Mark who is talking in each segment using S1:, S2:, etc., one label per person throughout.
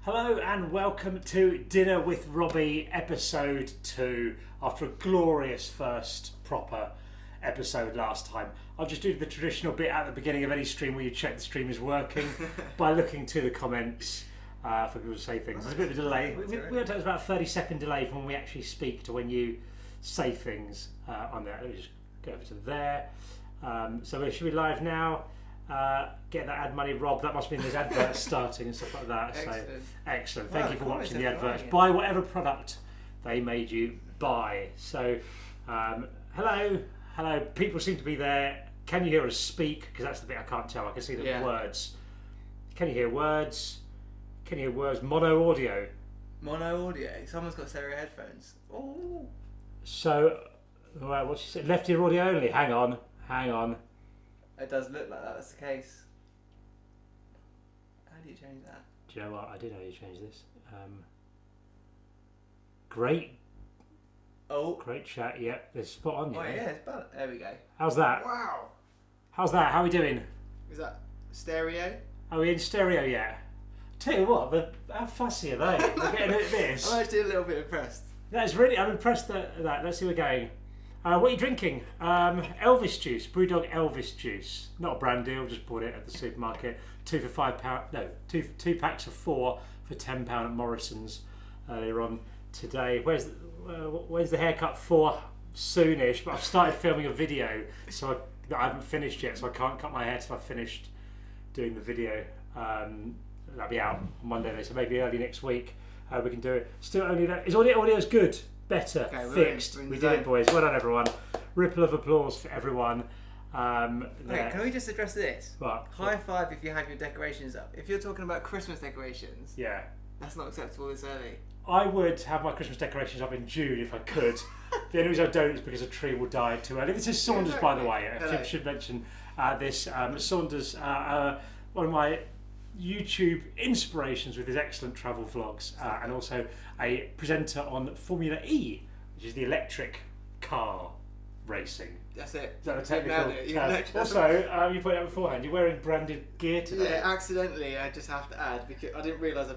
S1: Hello and welcome to Dinner with Robbie, episode 2, after a glorious first proper episode last time. I'll just do the traditional bit at the beginning of any stream where you check the stream is working by looking to the comments for people to say things. There's a bit of a delay. It's about a 30-second delay from when we actually speak to when you say things on there. Let me just go over to there. So we should be live now. Get that ad money, Rob. That must mean there's adverts starting and stuff like that.
S2: Excellent.
S1: So excellent. Thank you for watching the adverts. Buy whatever product they made you buy. So hello. People seem to be there. Can you hear us speak? Because that's the bit I can't tell. I can see the words. Can you hear words? Can you hear words? Mono audio.
S2: Mono audio. Someone's got stereo headphones. Oh.
S1: So, what's she said? Left ear audio only. Hang on.
S2: It does look like that's the case. How do you change that?
S1: Do you know what? I do know how you change this. Great chat. Yep, it's spot on.
S2: Oh yeah, it's better. There we go.
S1: How's that?
S2: Wow.
S1: How's that? How are we doing?
S2: Is that stereo?
S1: Are we in stereo yet? Tell you what, how fussy are they? They're getting at this.
S2: I'm actually a little bit impressed.
S1: I'm impressed at that. Let's see, we're going. What are you drinking? Elvis juice, Brewdog Elvis juice. Not a brand deal, just bought it at the supermarket. Two packs of 4 for £10 at Morrison's earlier on today. Where's the haircut for? Soonish, but I've started filming a video, so I haven't finished yet, so I can't cut my hair till I've finished doing the video. That'll be out on Monday, so maybe early next week we can do it. Still only that. Is audio's good? Better, okay, fixed. We did it, boys. Well done, everyone. Ripple of applause for everyone.
S2: Wait, can we just address this?
S1: What?
S2: High five if you have your decorations up. If you're talking about Christmas decorations,
S1: yeah,
S2: that's not acceptable this early.
S1: I would have my Christmas decorations up in June if I could. The only reason I don't is because a tree will die too early. This is Saunders, by the way. I should mention this. Saunders, one of my YouTube inspirations with his excellent travel vlogs, and also a presenter on Formula E, which is the electric car racing.
S2: That's it.
S1: Is that the technical term? Also, you pointed out beforehand, you're wearing branded gear today.
S2: Yeah, accidentally. I just have to add because I didn't realise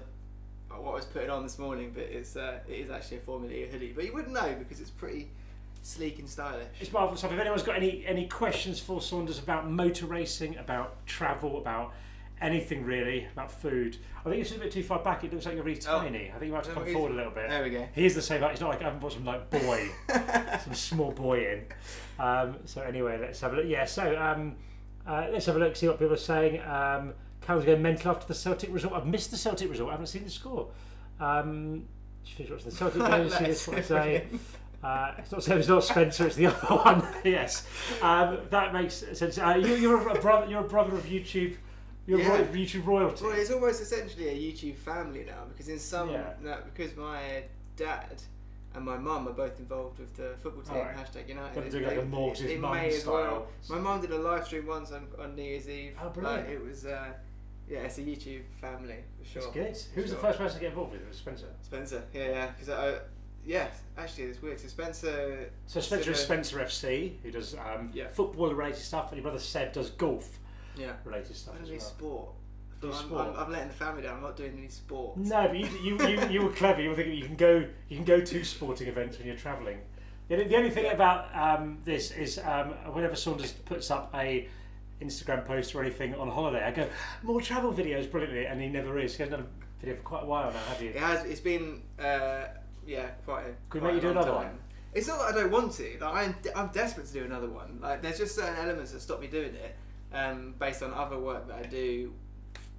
S2: what I was putting on this morning, but it is actually a Formula E hoodie. But you wouldn't know because it's pretty sleek and stylish. It's
S1: marvellous stuff. If anyone's got any questions for Saunders about motor racing, about travel, about anything really, about food. I think it's a bit too far back. It looks like you're really tiny. I think you might have to come forward a little bit.
S2: There we go.
S1: He is the same height. It's not like I haven't brought some boy, some small boy in. So anyway, let's have a look. Yeah, so let's have a look, see what people are saying. Cal's going mental after the Celtic result. I've missed the Celtic result. I haven't seen the score. Just finish watching the Celtic game. See this, what I say. It's not Spencer, it's the other one. Yes, that makes sense. You're a brother of YouTube. You're YouTube royalty.
S2: Well, it's almost essentially a YouTube family now because because my dad and my mum are both involved with the football team #United.
S1: Got to do like a Mortis mum style.
S2: Well. My mum did a live stream once on New Year's Eve.
S1: Oh, brilliant!
S2: It was it's a YouTube family for sure.
S1: That's good. Who was the first person to get involved with it? Was Spencer?
S2: Spencer, because actually it's weird. So Spencer
S1: is Spencer FC, who does football related stuff, and your brother Seb does golf.
S2: Yeah,
S1: related stuff.
S2: I don't do sport. I'm letting the family down. I'm not doing any sport.
S1: No, but you were clever. You were thinking you can go to sporting events when you're travelling. The only thing about this is whenever Saunders puts up a Instagram post or anything on holiday, I go more travel videos, brilliantly, and he never is. He hasn't done a video for quite a while now, have you?
S2: It has. It's been quite a.
S1: Could we make you do another one?
S2: It's not that I don't want to. Like, I'm desperate to do another one. Like there's just certain elements that stop me doing it. Based on other work that I do,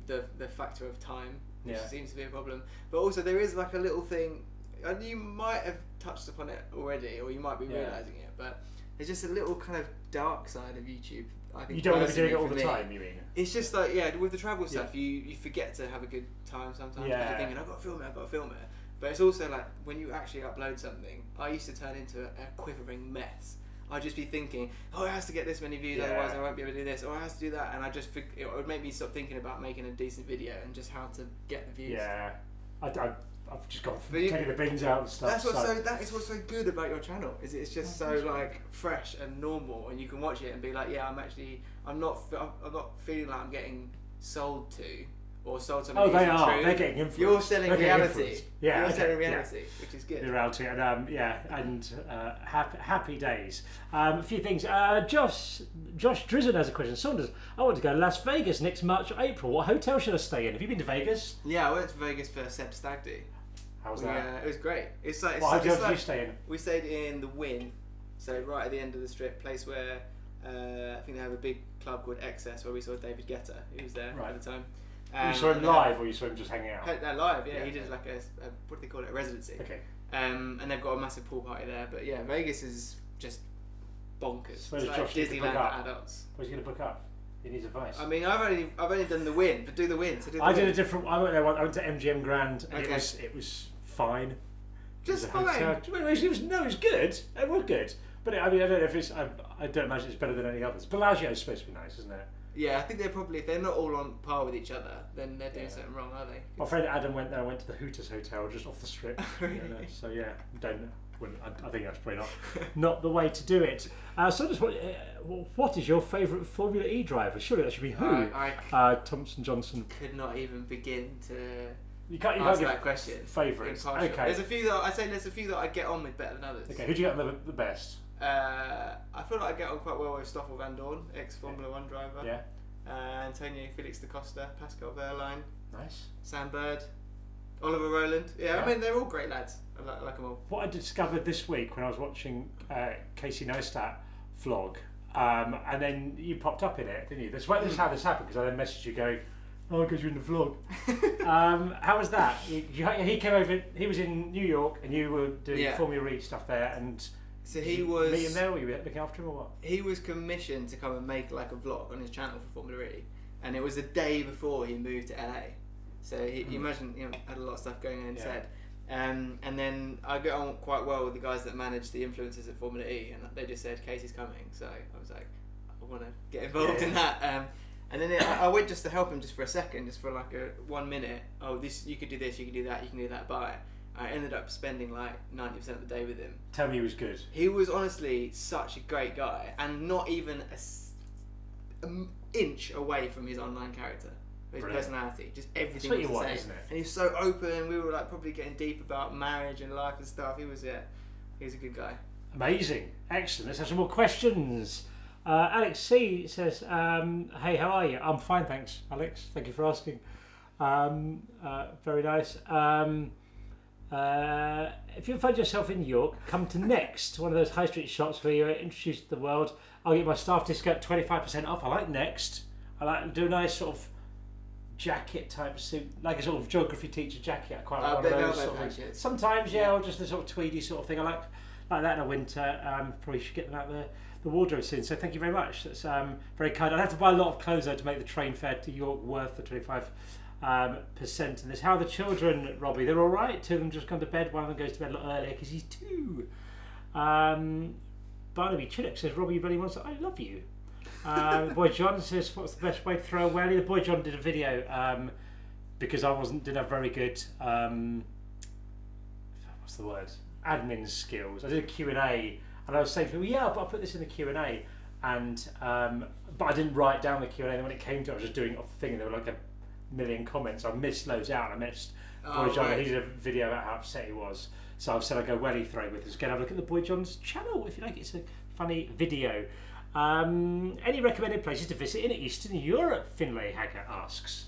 S2: the factor of time, which seems to be a problem. But also there is like a little thing, and you might have touched upon it already, or you might be realising it, but there's just a little kind of dark side of YouTube. I think
S1: you don't want to be doing it all the time, you mean?
S2: It's just like, with the travel stuff, you forget to have a good time sometimes. Because you're thinking, I've got to film it. But it's also like, when you actually upload something, I used to turn into a quivering mess. I'd just be thinking, it has to get this many views, otherwise I won't be able to do this, or it has to do that, and it would make me stop thinking about making a decent video and just how to get the views.
S1: Yeah, I've just got taking the bins out and stuff.
S2: That is what's so good about your channel. Is it's just so like fresh and normal, and you can watch it and be like, I'm not feeling like I'm getting sold to. or sold something.
S1: Oh, they
S2: isn't
S1: are.
S2: True.
S1: They're getting influenced.
S2: You're selling reality.
S1: Yeah,
S2: You're selling reality, which is good.
S1: The reality, and happy days. A few things. Josh Drizzen has a question. Saunders, I want to go to Las Vegas next March or April. What hotel should I stay in? Have you been to Vegas?
S2: Yeah, I went to Vegas for Seb's stag do.
S1: How was that?
S2: It was great. It's like
S1: What hotel did you stay in?
S2: We stayed in the Wynn, so right at the end of the strip, place where I think they have a big club called Excess, where we saw David Guetta. He was there at the time.
S1: You saw him live, or you saw him just hanging out?
S2: Live, yeah. He did like a what do they call it, a residency.
S1: Okay.
S2: And they've got a massive pool party there. But yeah, Vegas is just bonkers.
S1: So
S2: it's like Disneyland for adults.
S1: Where's he going to book up? He needs advice.
S2: I mean, I've only done the Wynn, but do the Wynn. So
S1: I did a different. I went there. I went to MGM Grand, and it was fine.
S2: Just fine.
S1: It was good. It was good. But I don't know if it's. I don't imagine it's better than any others. Bellagio is supposed to be nice, isn't it?
S2: Yeah, I think they're probably, if they're not all on par with each other, then they're doing something wrong, are they?
S1: My friend Adam went there. I went to the Hooters Hotel just off the strip.
S2: Really?
S1: So yeah, I think that's probably not the way to do it. So just what is your favourite Formula E driver? Surely that should be who? Thompson Johnson.
S2: Could not even begin to.
S1: You can't
S2: answer that question.
S1: Favourites. Okay.
S2: There's a few that I get on with better than others.
S1: Okay. Who do you get on the best?
S2: I feel like I get on quite well with Stoffel Van Dorn, ex-Formula 1 driver.
S1: Yeah.
S2: Antonio Felix da Costa, Pascal Wehrlein.
S1: Nice.
S2: Sam Bird. Oliver Rowland. Yeah, I mean, they're all great lads. I like them all.
S1: What I discovered this week when I was watching Casey Neistat vlog, and then you popped up in it, didn't you? This is how this happened, because I then messaged you going, oh, because you're in the vlog. How was that? He came over, he was in New York, and you were doing Formula E stuff there, and...
S2: So he was
S1: meet him there, or were you looking after him, or what?
S2: He was commissioned to come and make like a vlog on his channel for Formula E, and it was the day before he moved to LA. So you imagine, had a lot of stuff going on in his head. And then I get on quite well with the guys that manage the influencers at Formula E, and they just said Casey's coming. So I was like, I want to get involved in that. And then I went just to help him just for a second, just for like a 1 minute. Oh, you could do this, you can do that, you can do that. Bye. I ended up spending like 90% of the day with him.
S1: Tell me he was good.
S2: He was honestly such a great guy, and not even an inch away from his online character, his personality. Just everything was the same. Isn't it? And he was so open. We were like probably getting deep about marriage and life and stuff. He was a good guy.
S1: Amazing, excellent. Let's have some more questions. Alex C says, "Hey, how are you? I'm fine, thanks, Alex. Thank you for asking. Very nice." If you find yourself in York, come to Next, one of those high street shops where you're introduced to the world. I'll get my staff discount 25% off. I like Next. I like to do a nice sort of jacket type suit, like a sort of geography teacher jacket. I quite like one of those sort of things. Sometimes, or just a sort of tweedy sort of thing. I like that in the winter. Probably should get them out the wardrobe soon. So thank you very much. That's very kind. I'd have to buy a lot of clothes though to make the train fare to York worth the 25%. In this. How are the children, Robbie? They're all right. Two of them just gone to bed. One of them goes to bed a lot earlier because he's 2. Barnaby Chillick says, Robbie, you bloody monster. I love you. Boy John says, what's the best way to throw a welly? The Boy John did a video because I didn't have very good what's the word? Admin skills. I did a Q&A and I was saying to him, but I'll put this in the Q&A, and but I didn't write down the Q&A, and when it came to it, I was just doing it off the thing, and there were like a million comments. I missed loads out. I missed Boy John. He did a video about how upset he was. So I've said I'd go welly throw with us. Go have a look at the Boy John's channel if you like. It's a funny video. Any recommended places to visit in Eastern Europe? Finlay Hacker asks.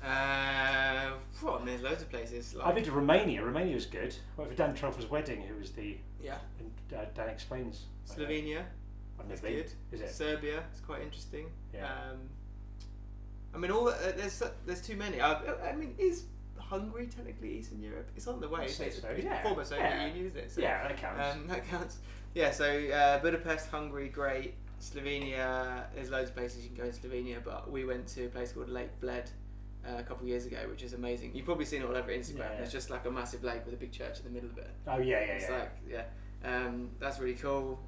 S2: There's loads of places.
S1: I've been to Romania. Romania was good. Went for Dan Troffer's wedding, who was the...
S2: Yeah.
S1: And Dan explains.
S2: Slovenia.
S1: That's
S2: good.
S1: Is it?
S2: Serbia. It's quite interesting.
S1: Yeah.
S2: I mean, there's too many. I mean, is Hungary technically Eastern Europe? It's on the way. It's former Soviet Union, isn't it? So,
S1: that counts.
S2: That counts. Yeah. So Budapest, Hungary, great. Slovenia. There's loads of places you can go in Slovenia, but we went to a place called Lake Bled a couple of years ago, which is amazing. You've probably seen it all over Instagram.
S1: Yeah.
S2: It's just like a massive lake with a big church in the middle of it.
S1: Oh yeah.
S2: It's that's really cool.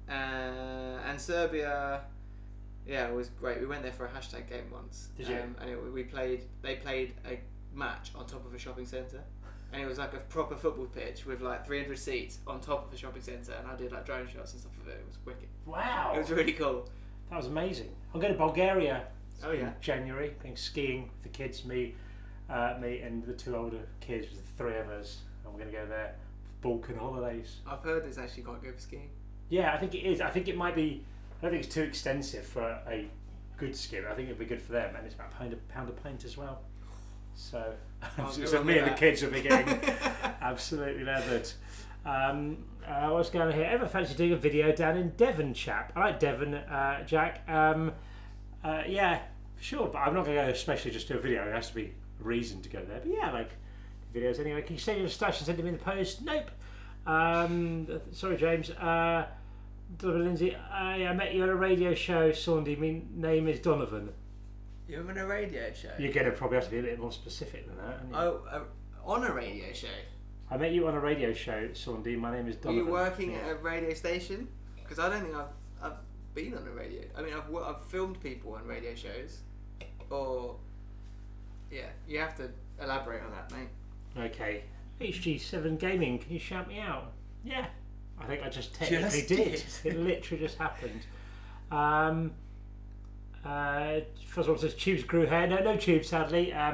S2: And Serbia. Yeah, it was great. We went there for a hashtag game once.
S1: Did you?
S2: And they played a match on top of a shopping centre, and it was like a proper football pitch with like 300 seats on top of a shopping centre, and I did like drone shots and stuff of it. It was wicked.
S1: Wow.
S2: It was really cool.
S1: That was amazing. I'm going to Bulgaria
S2: Oh yeah.
S1: In January, going skiing with the kids, me and the 2 older kids, the 3 of us, and we're going to go there for Balkan holidays.
S2: I've heard it's actually quite good for skiing.
S1: Yeah, I think it is. I think it might be. I don't think it's too extensive for a good skier. I think it'd be good for them, and it's about pound a pint as well. So, so me and the kids will be getting absolutely leathered. What's going on here? Ever fancy doing a video down in Devon, chap? I like Devon, Jack. Yeah, for sure. But I'm not going to go especially just do a video. It has to be a reason to go there. But yeah, I like videos anyway. Can you send your stash and send them in the post? Nope. Sorry, James. Lindsay, I met you on a radio show, Saundy. My name is Donovan.
S2: You're on a radio show?
S1: You're going to probably have to be a bit more specific than that, aren't you?
S2: On a radio show?
S1: I met you on a radio show, Saundy. My name is Donovan.
S2: Are you working at a radio station? Because I don't think I've been on a radio. I mean, I've filmed people on radio shows. Or, yeah, you have to elaborate on that, mate.
S1: Okay. HG7 Gaming, can you shout me out? Yeah. I think I just technically did. It literally just happened. First of all, it says Tubes grew hair. No Tube, sadly. I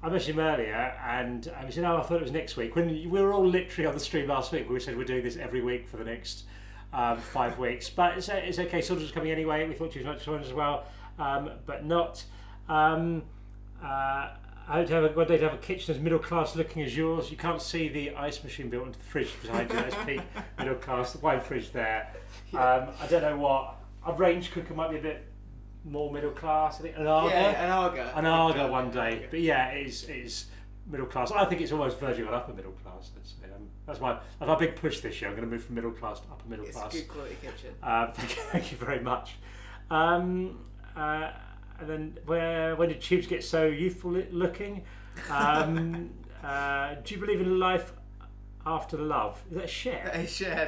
S1: messaged him earlier and he said, I thought it was next week. When we were all literally on the stream last week, we said we're doing this every week for the next 5 weeks. But it's okay. Saunders was coming anyway. We thought Tubes might join as well, but not. I hope to have one day to have a kitchen as middle class looking as yours. You can't see the ice machine built into the fridge behind you. That's peak middle class. The wine fridge there. I don't know what. A range cooker might be a bit more middle class. I think an Arga.
S2: Yeah, an Arga.
S1: One day. But yeah, it is middle class. I think it's almost verging on upper middle class. That's my big push this year. I'm going to move from middle class to upper middle class.
S2: It's a good quality kitchen.
S1: Thank you very much. And then when did Tubes get so youthful looking? Do you believe in life after love? Is that Cher?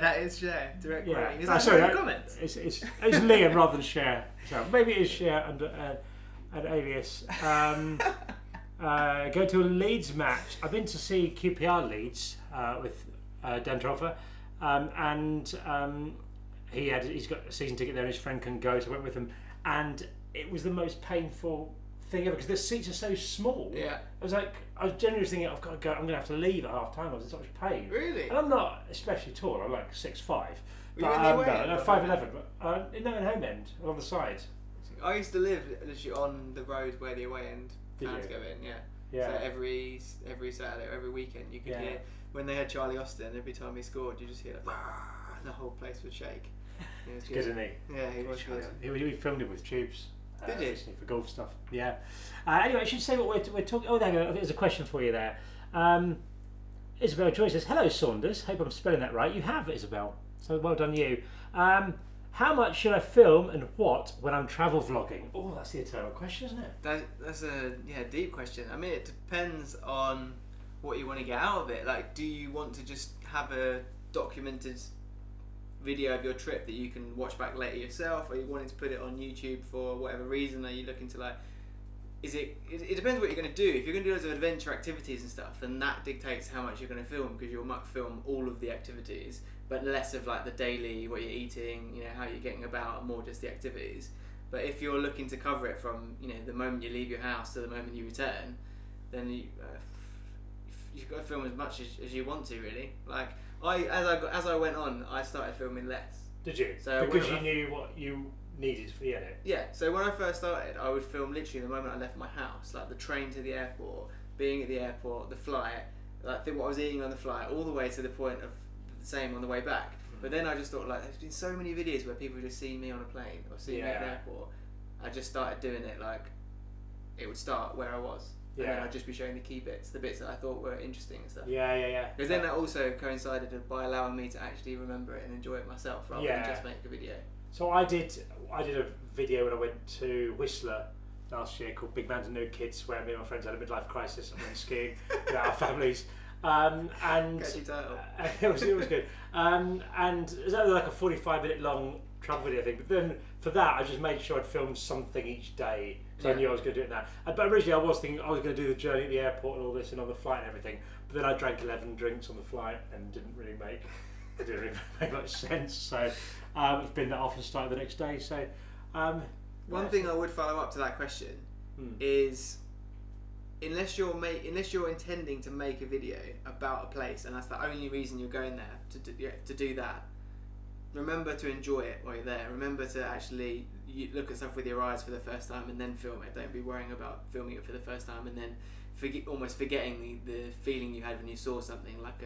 S2: That is Cher. Direct quoting. Is
S1: sorry,
S2: that comments?
S1: It's Liam rather than Cher. So maybe it is Cher under an alias. Go to a Leeds match. I've been to see QPR Leeds with Dan Troffer, and he's got a season ticket there and his friend can go, so I went with him, and it was the most painful thing ever because the seats are so small.
S2: Yeah.
S1: I was genuinely thinking, I've got to go, I'm going to have to leave at half time. I was in so much pain.
S2: Really?
S1: And I'm not especially tall. I'm like 6'5".
S2: Were you in the away end?
S1: No, 5'11". But in home end along the side.
S2: I used to live literally on the road where the away end fans go in. Yeah. So every Saturday or every weekend you could hear when they had Charlie Austin. Every time he scored, you just hear like, and the whole place would shake.
S1: It was good, isn't he?
S2: Yeah, he was good.
S1: We filmed him with Tubes.
S2: Did you?
S1: For golf stuff. Yeah. Anyway, I should say what we're talking. Oh, there's a question for you there. Isabel Joy says, "Hello, Saunders. Hope I'm spelling that right. You have, Isabel. So well done, you. How much should I film and what when I'm travel vlogging? Oh, that's the eternal question, isn't it?
S2: That's a deep question. I mean, it depends on what you want to get out of it. Like, do you want to just have a documented video of your trip that you can watch back later yourself, or you wanting to put it on YouTube for whatever reason? Are you looking to it depends what you're going to do. If you're going to do loads of adventure activities and stuff, then that dictates how much you're going to film, because you might film all of the activities but less of like the daily, what you're eating, how you're getting about, and more just the activities. But if you're looking to cover it from the moment you leave your house to the moment you return, then you've got to film as much as you want to, really. Like as I went on, I started filming less.
S1: Did you? So because you knew what you needed for the edit?
S2: Yeah. So when I first started, I would film literally the moment I left my house, like the train to the airport, being at the airport, the flight, like what I was eating on the flight, all the way to the point of the same on the way back. But then I just thought, like, there's been so many videos where people just see me on a plane or see me at an airport. I just started doing it like it would start where I was. And then I'd just be showing the key bits, the bits that I thought were interesting and stuff.
S1: Yeah.
S2: Because then that also coincided by allowing me to actually remember it and enjoy it myself, rather than just make a video.
S1: So I did a video when I went to Whistler last year called Big Man to No Kids, where me and my friends had a midlife crisis and went skiing with our families. And
S2: catchy title.
S1: it was good. And it was only like a 45-minute long travel video thing. But then for that, I just made sure I'd filmed something each day, because I knew I was going to do it now. But originally, I was thinking I was going to do the journey at the airport and all this, and on the flight and everything. But then I drank 11 drinks on the flight and it didn't really make much sense. So it's been that off and started the next day. So
S2: One thing I would follow up to that question is, unless you're intending to make a video about a place and that's the only reason you're going there to do that, remember to enjoy it while you're there. Remember to actually look at stuff with your eyes for the first time and then film it. Don't be worrying about filming it for the first time and then almost forgetting the feeling you had when you saw something like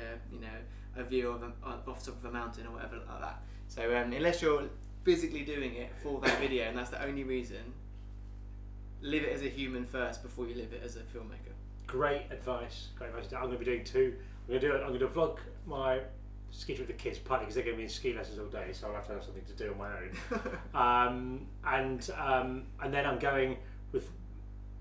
S2: a view of off top of a mountain or whatever like that. So unless you're physically doing it for that video and that's the only reason, live it as a human first before you live it as a filmmaker.
S1: Great advice. I'm going to be doing two. I'm going to vlog my ski trip with the kids, partly because they're going to be in ski lessons all day, so I'll have to have something to do on my own. And then I'm going with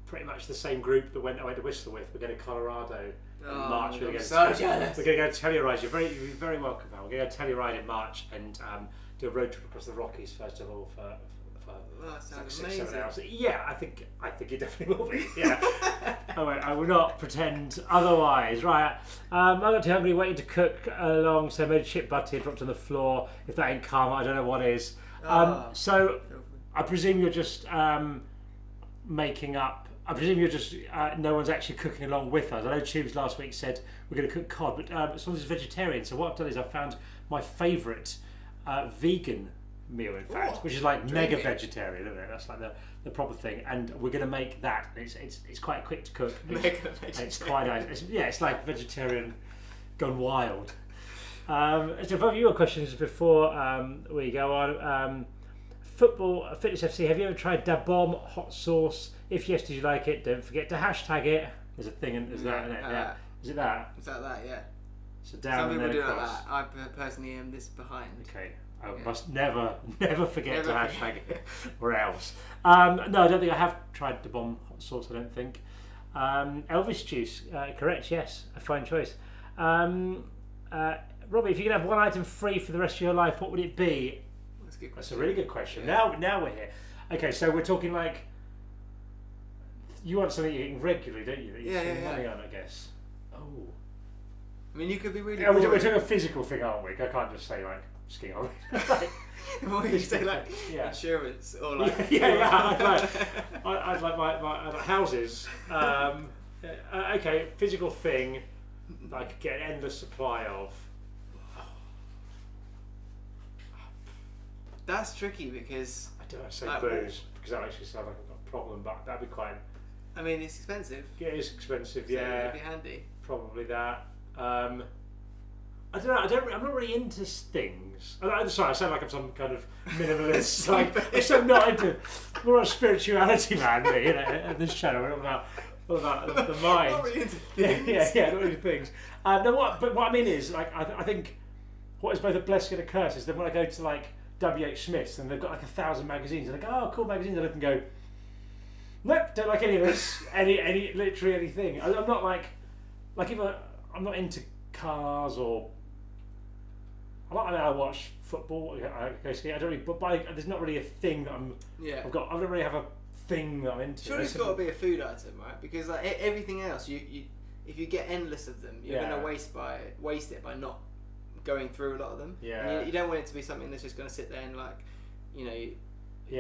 S1: pretty much the same group that I went to Whistler with. We're going to Colorado in March.
S2: I'm so jealous.
S1: We're going to go to Telluride. You're very welcome, pal. We're going to go to Telluride in March and do a road trip across the Rockies first of all for
S2: that sounds
S1: like 6-7
S2: amazing.
S1: hours. Yeah, I think it definitely will be. Yeah, I will not pretend otherwise. Right, I got too hungry waiting to cook along, so I made a chip butty and dropped on the floor. If that ain't karma, I don't know what is. So I presume you're just making up. I presume you're just no one's actually cooking along with us. I know Tubes last week said we're going to cook cod, but Saunders is vegetarian. So what I've done is I've found my favourite vegan meal, in fact, which is like mega vegetarian, isn't it? That's like the proper thing, and we're going to make that. It's quite quick to cook. It's quite nice. It's like vegetarian gone wild. So both of your questions before we go on. Football Fitness FC. Have you ever tried Da Bomb hot sauce? If yes, did you like it? Don't forget to hashtag it. There's a thing, and there's that in it. Yeah. Is it that?
S2: Is that? Yeah.
S1: So down
S2: Some
S1: and
S2: people
S1: then
S2: do
S1: across.
S2: like that. I personally am this behind.
S1: Okay. I must never forget to hashtag it, or else. No, I don't think I have tried the bomb hot sauce. I don't think. Elvis juice, correct? Yes, a fine choice. Robbie, if you could have one item free for the rest of your life, what would it be?
S2: That's a good question.
S1: That's a really good question. Yeah. Now we're here. Okay, so we're talking like you want something you're eating regularly, don't you? That you spend money on, I guess. Oh.
S2: I mean, you could be really.
S1: Yeah, we're doing a physical thing, aren't we? I can't just say like skiing on.
S2: What you say, like insurance or like
S1: I'd like my houses. Okay, physical thing that I could get an endless supply of.
S2: That's tricky because
S1: I don't want to say booze because that actually sounds like I've got a problem, but that'd be quite.
S2: I mean, it's expensive.
S1: Yeah, it is expensive.
S2: So
S1: yeah,
S2: it'd be handy.
S1: Probably that. I don't know. I'm not really into things. I'm sorry, I sound like I'm some kind of minimalist. I'm so not into more a spirituality man. You know, at this channel, we're all about the mind.
S2: Not really into things.
S1: Yeah, not really into things. But what I mean is, like, I think what is both a blessing and a curse is that when I go to like WH Smith's and they've got like 1,000 magazines, and I go, oh, cool magazines, I look and go, nope, don't like any of this, literally anything. I'm not like if I'm not into cars or. I watch football. I go ski. I don't really, but there's not really a thing that I'm. Yeah. I don't really have a thing that I'm into.
S2: Surely it's got to be a food item, right? Because like everything else, if you get endless of them, you're going to waste it by not going through a lot of them.
S1: Yeah.
S2: And you don't want it to be something that's just going to sit there and like, you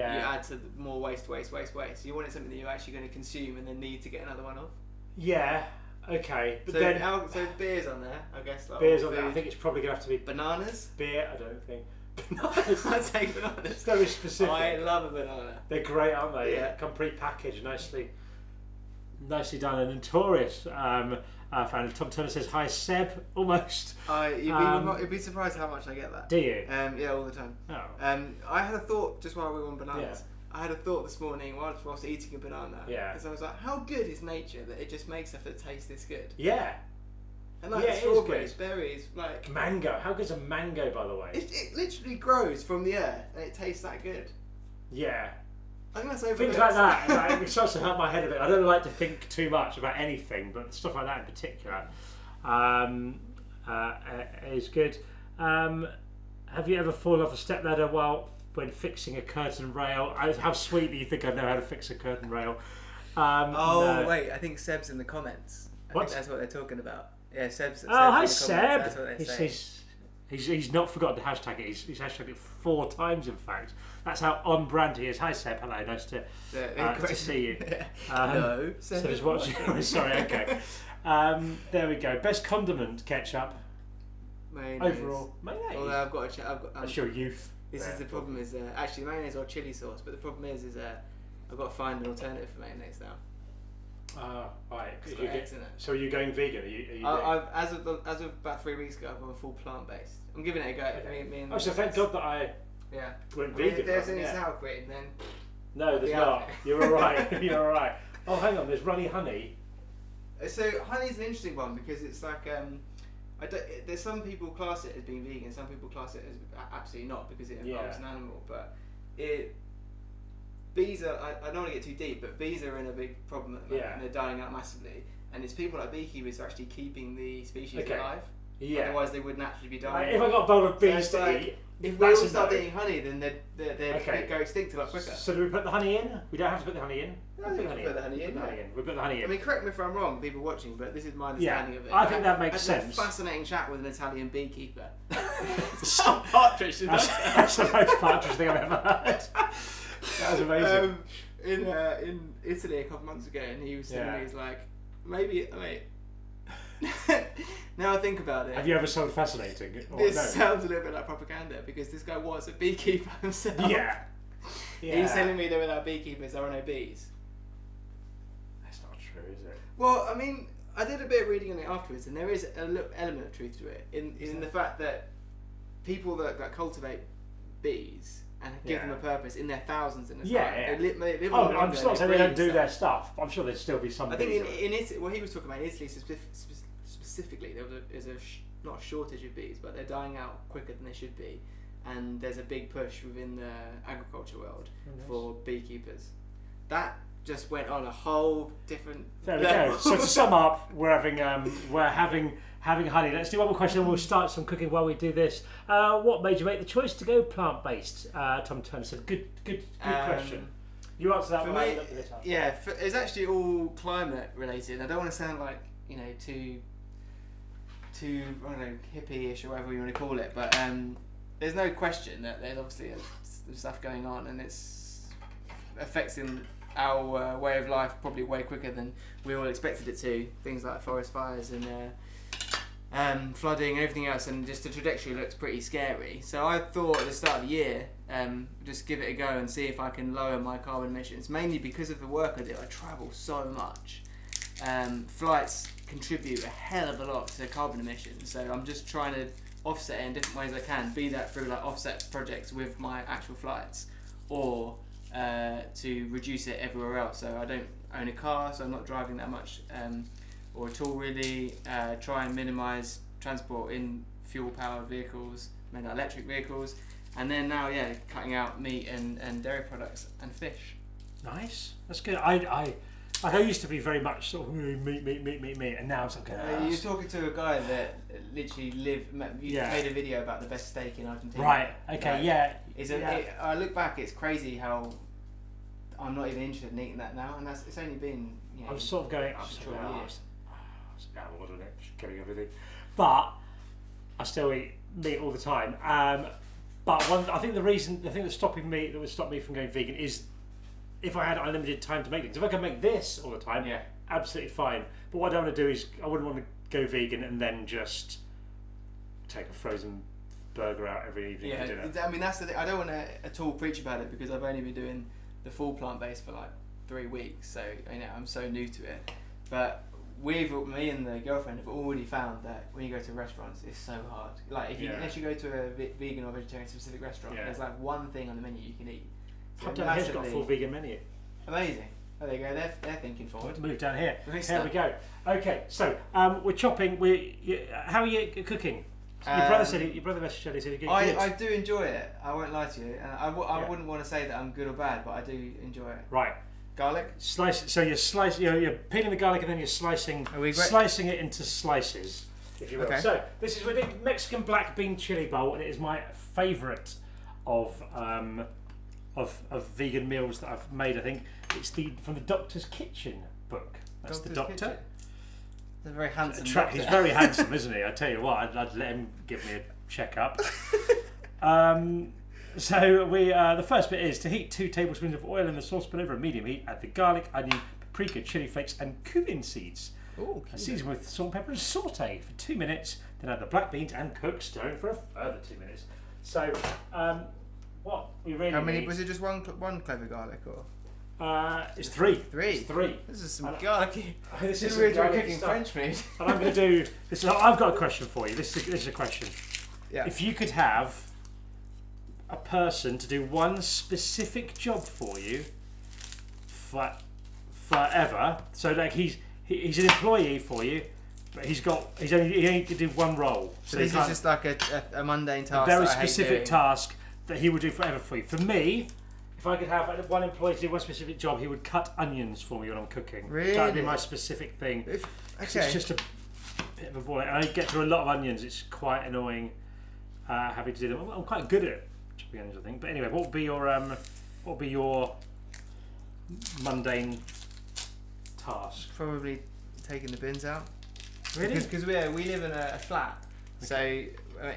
S2: add to more waste. You want it something that you're actually going to consume and then need to get another one off.
S1: Yeah. Okay, but
S2: so beer's on there, I guess. Like
S1: beer's on there. I think it's probably going to have to be
S2: bananas.
S1: Beer, I don't think. Bananas.
S2: I'd take bananas.
S1: It's very specific.
S2: I love a banana.
S1: They're great, aren't they?
S2: Yeah.
S1: Come pre-packaged, nicely done. And notorious. Fan Tom Turner says hi, Seb. Almost.
S2: You'd be surprised how much I get that.
S1: Do you?
S2: Yeah, all the time.
S1: Oh.
S2: I had a thought just while we were on bananas.
S1: Yeah.
S2: I had a thought this morning whilst eating a banana.
S1: Yeah.
S2: Because I was like, how good is nature that it just makes stuff that tastes this good?
S1: Yeah.
S2: And like strawberries, berries, like
S1: mango. How good's a mango, by the way?
S2: It literally grows from the earth and it tastes that good.
S1: Yeah.
S2: I think that's
S1: things like that. It starts to hurt my head a bit. I don't like to think too much about anything, but stuff like that in particular is good. Have you ever fallen off a stepladder when fixing a curtain rail? How sweet do you think I know how to fix a curtain rail?
S2: No. Wait, I think Seb's in the comments. I
S1: What?
S2: think that's what they're talking about. Yeah, Seb's.
S1: Oh, hi
S2: Seb's
S1: Seb.
S2: That's what they're saying.
S1: He's not forgotten to hashtag it. He's hashtagged it 4 times, in fact. That's how on brand he is. Hi Seb, hello, nice to see you.
S2: No,
S1: Seb is watching. Sorry, okay. There we go. Best condiment, ketchup.
S2: Mayonnaise.
S1: Overall, mayonnaise.
S2: Although I've got
S1: That's your youth.
S2: This is the problem. Is actually mayonnaise or chili sauce, but the problem is I've got to find an alternative for mayonnaise now.
S1: Right.
S2: It's got eggs in it.
S1: So are you going vegan? Are you
S2: as of about 3 weeks ago, I've gone full plant based. I'm giving it a go.
S1: Okay.
S2: Me and
S1: so thank God that I went vegan.
S2: If there's any sour cream, then
S1: no, there's not. You're all right. You're all right. Oh, hang on. There's runny honey.
S2: So honey's an interesting one because it's like there's some people class it as being vegan, some people class it as absolutely not because it involves an animal. But bees are, I don't want to get too deep, but bees are in a big problem at the moment and they're dying out massively. And it's people like beekeepers who are actually keeping the species alive. Yeah. Otherwise they would naturally be dying.
S1: If I got a bowl of bees to eat,
S2: if we all start eating honey, then they'd go extinct a lot quicker.
S1: So do we put the honey in? We don't have to put the honey in.
S2: No, we put the honey in.
S1: We put the honey in.
S2: I mean, correct me if I'm wrong, people watching, but this is my understanding of it.
S1: I think that makes sense.
S2: I had a fascinating chat with an Italian beekeeper.
S1: Some partridge. That's the most partridge thing I've ever heard. That was amazing.
S2: In Italy a couple months ago, and he was telling me, he's like, maybe, mate. Now I think about it.
S1: Have you ever sold fascinating?
S2: This sounds a little bit like propaganda because this guy was a beekeeper himself.
S1: Yeah.
S2: He's telling me that without beekeepers there are no bees.
S1: That's not true, is it?
S2: Well, I mean, I did a bit of reading on it afterwards, and there is a little element of truth to it in the fact that people that cultivate bees and give them a purpose in their thousands in the
S1: they live I'm just not saying they don't do their stuff. I'm sure there'd still be some.
S2: I think in Italy, well, he was talking about in Italy specifically, there's not a shortage of bees, but they're dying out quicker than they should be, and there's a big push within the agriculture world for beekeepers. That just went on a whole different level.
S1: So to sum up, we're having honey. Let's do one more question and we'll start some cooking while we do this. What made you make the choice to go plant-based? Tom Turner said, good question. You answered that one.
S2: It's actually all climate related. I don't want to sound like, too I don't know, hippie-ish or whatever you want to call it, but there's no question that there's obviously there's stuff going on and it's affecting our way of life probably way quicker than we all expected it to. Things like forest fires and flooding and everything else, and just the trajectory looks pretty scary. So I thought at the start of the year, just give it a go and see if I can lower my carbon emissions, mainly because of the work I do. I travel so much. Flights contribute a hell of a lot to carbon emissions, so I'm just trying to offset it in different ways I can, be that through like offset projects with my actual flights, or to reduce it everywhere else. So I don't own a car, so I'm not driving that much or at all really. Try and minimise transport in fuel powered vehicles, maybe electric vehicles, and then now cutting out meat and dairy products and fish.
S1: Nice, that's good. I used to be very much sort of meat, and now it's like
S2: you're talking to a guy that literally made a video about the best steak in Argentina.
S1: Right. Okay.
S2: I look back, it's crazy how I'm not even interested in eating that now, and it's only been.
S1: I'm sort of going. It's wasn't it? Just killing everything, but I still eat meat all the time. But I think the thing that would stop me from going vegan is if I had unlimited time to make things. If I could make this all the time, absolutely fine. But what I don't want to do is I wouldn't want to go vegan and then just take a frozen burger out every evening for dinner.
S2: I mean, that's the thing. I don't want to at all preach about it because I've only been doing the full plant-based for like 3 weeks, so I'm so new to it. But me and the girlfriend have already found that when you go to restaurants, it's so hard. Like unless you go to a vegan or vegetarian specific restaurant, there's like one thing on the menu you can eat.
S1: So down here's got a full vegan menu.
S2: Amazing. Oh, there you go. They're thinking forward.
S1: Move down here. Here we go. Okay, so we're chopping. How are you cooking? Your brother messaged Chilli said you're good.
S2: I do enjoy it. I won't lie to you. And I wouldn't want to say that I'm good or bad, but I do enjoy it. Right. Garlic.
S1: Slice it. So you're peeling the garlic and then you're slicing it into slices, if you will. Okay. So this is the Mexican black bean chili bowl, and it is my favourite of vegan meals that I've made. I think it's from the Doctor's Kitchen book. That's the Doctor.
S2: Kitchen. He's very handsome.
S1: He's very handsome, isn't he? I tell you what, I'd let him give me checkup. So the first bit is to heat 2 tablespoons of oil in the saucepan over a medium heat. Add the garlic, onion, paprika, chili flakes, and cumin seeds.
S2: Ooh,
S1: season with salt and pepper and saute for 2 minutes. Then add the black beans and cook, stirring for a further 2 minutes. So, what we really
S2: How many?
S1: need...
S2: Was it just one clove of garlic or?
S1: It's 3.
S2: 3.
S1: It's 3.
S2: This is some garlicky.
S1: This is
S2: we're
S1: some
S2: cooking
S1: stuff.
S2: French food.
S1: And I'm going to do this. I've got a question for you. This is a question.
S2: Yeah.
S1: If you could have a person to do one specific job for you forever, so like he's an employee for you, but he only can do one role.
S2: So this is just like a mundane task.
S1: A very
S2: that I hate
S1: specific
S2: doing.
S1: task that he would do forever for you. For me, if I could have one employee to do one specific job, he would cut onions for me when I'm cooking.
S2: Really?
S1: That would be my specific thing.
S2: Okay.
S1: It's just a bit of a ball. And I get through a lot of onions. It's quite annoying having to do them. I'm quite good at chopping onions, I think. But anyway, what would be your mundane task?
S2: Probably taking the bins out.
S1: Really?
S2: Because we live in a flat. Okay. So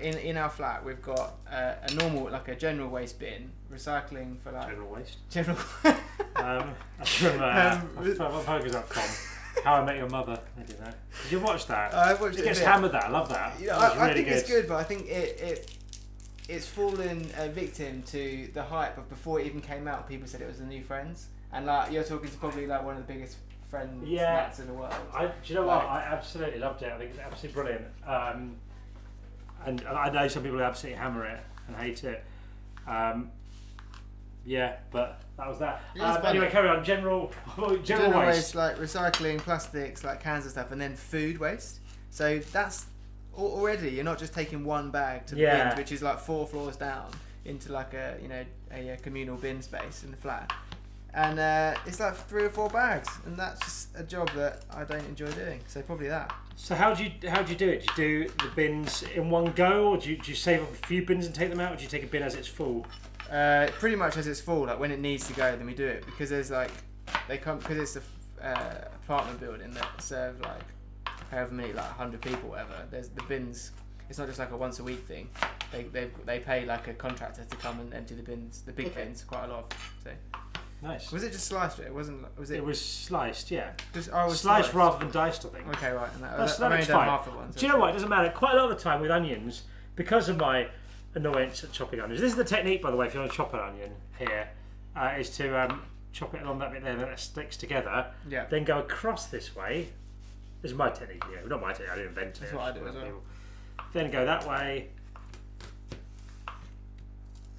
S2: in our flat we've got a normal, like a general waste bin, recycling for like
S1: General waste.
S2: general.
S1: That's from what program is that from? How I Met Your Mother. I don't know. Did you watch that?
S2: I watched
S1: It
S2: it.
S1: gets hammered. That I love that.
S2: Yeah,
S1: That was
S2: I
S1: really
S2: think it's good, but I think it's fallen a victim to the hype of before it even came out. People said it was the new Friends, and like you're talking to probably like one of the biggest Friends nuts in the world.
S1: Do you know what? I absolutely loved it. I think it's absolutely brilliant. And I know some people who absolutely hammer it and hate it. Yeah, but that was that. But anyway, carry on. General waste.
S2: Like recycling, plastics, like cans and stuff, and then food waste. So that's already you're not just taking one bag to the bins, which is like 4 floors down into like a communal bin space in the flat, and it's like 3 or 4 bags, and that's just a job that I don't enjoy doing. So probably that.
S1: So how do you do it? Do you do the bins in one go, or do you save up a few bins and take them out, or do you take a bin as it's full?
S2: Pretty much as it's full. Like when it needs to go, then we do it, because there's like because it's a apartment building that serve like however many, like 100 people, whatever. There's the bins. It's not just like a once a week thing. They pay like a contractor to come and empty the bins, the big bins, quite a lot of. So.
S1: Nice.
S2: Was it just sliced? It wasn't. Was it?
S1: It was sliced, yeah.
S2: Sliced
S1: rather than diced, I think.
S2: Okay, right. And
S1: That's
S2: I've only done
S1: fine.
S2: half of one. So
S1: do you know what? It doesn't matter. Quite a lot of the time with onions, because of my annoyance at chopping onions. This is the technique, by the way, if you want to chop an onion here, is to chop it along that bit there, and then it sticks together.
S2: Yeah.
S1: Then go across this way. This is my technique. Yeah, not my technique. I didn't invent it.
S2: That's what I do as well.
S1: Then go that way.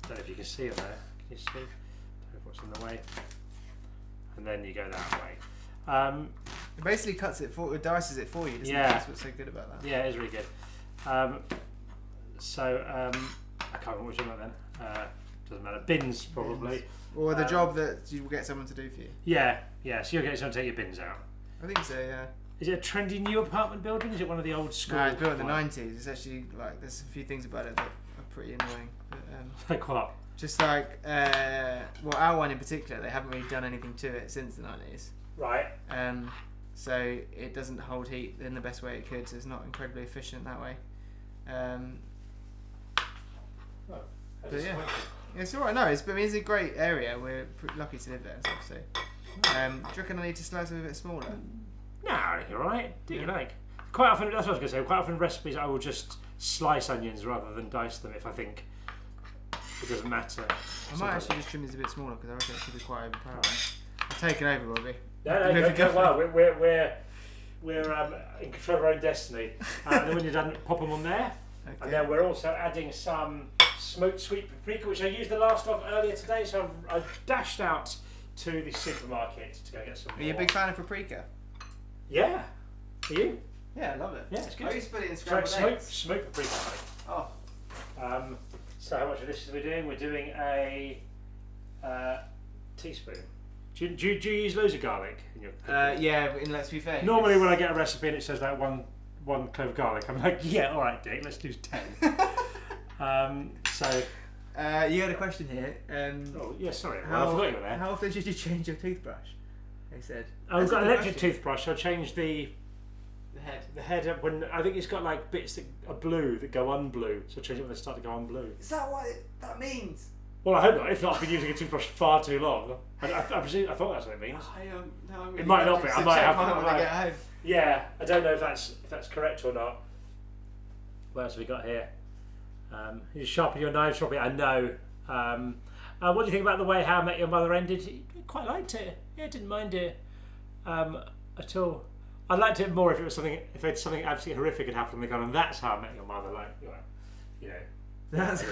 S1: Don't know if you can see it there. Can you see? Don't know what's in the way. And then you go that way.
S2: It basically cuts it for, it dices it for you. Doesn't it? That's what's so good about that.
S1: Yeah, it is really good. I can't remember which one then. Doesn't matter. Bins probably.
S2: Or the job that you will get someone to do for you.
S1: Yeah. So you'll get someone to take your bins out.
S2: I think so. Yeah.
S1: Is it a trendy new apartment building? Is it one of the old school?
S2: No, it's built in the 90s. It's actually like there's a few things about it that are pretty annoying. But,
S1: like what?
S2: just like our one in particular, they haven't really done anything to it since the 90s.
S1: Right.
S2: So it doesn't hold heat in the best way it could. So it's not incredibly efficient that way. But yeah, it's alright. No, it's a great area. We're pretty lucky to live there and stuff. So, do you reckon I need to slice them a bit smaller?
S1: No, you're right. Do you like? Quite often, that's what I was going to say. Quite often, recipes I will just slice onions rather than dice them if I think it doesn't matter.
S2: I might actually just trim these a bit smaller because I reckon it should be quite overpowering. I'll take it over, Robbie.
S1: No, go well. We're in control of our own destiny. And then when you're done, pop them on there. Okay. And then we're also adding some smoked sweet paprika, which I used the last of earlier today. So I've dashed out to the supermarket to go get some more.
S2: Are you a big fan of paprika?
S1: Yeah. Are you?
S2: Yeah, I love it.
S1: Yeah, it's good.
S2: I used to put it in scrambled eggs.
S1: Smoked paprika.
S2: Oh.
S1: So how much of this are we doing? We're doing a teaspoon. Do you use loads of garlic in your cooking?
S2: Yeah, and let's be fair.
S1: Normally when I get a recipe and it says like one clove of garlic, I'm like, yeah, all right, Dick, let's do 10.
S2: You had a question here.
S1: Oh yeah, sorry. I forgot you were there.
S2: How often should you change your toothbrush? They said.
S1: I've got an electric toothbrush. I changed the
S2: The head.
S1: When I think it's got like bits that are blue that go unblue, so change it when they start to go unblue.
S2: Is that what that means?
S1: Well, I hope not. If not, I've been using a toothbrush far too long. I thought that's what it means.
S2: No, I'm
S1: It might not be. I might have.
S2: Mine when I get home.
S1: Yeah, I don't know if that's correct or not. What else have we got here? You sharpen your knives, Robbie. I know. What do you think about the way How I Met Your Mother ended? You quite liked it. Yeah, didn't mind it at all. I liked it more if it was something. If it's something absolutely horrific had happened, and they gone, and that's How I Met Your Mother. Like, you know.
S2: That's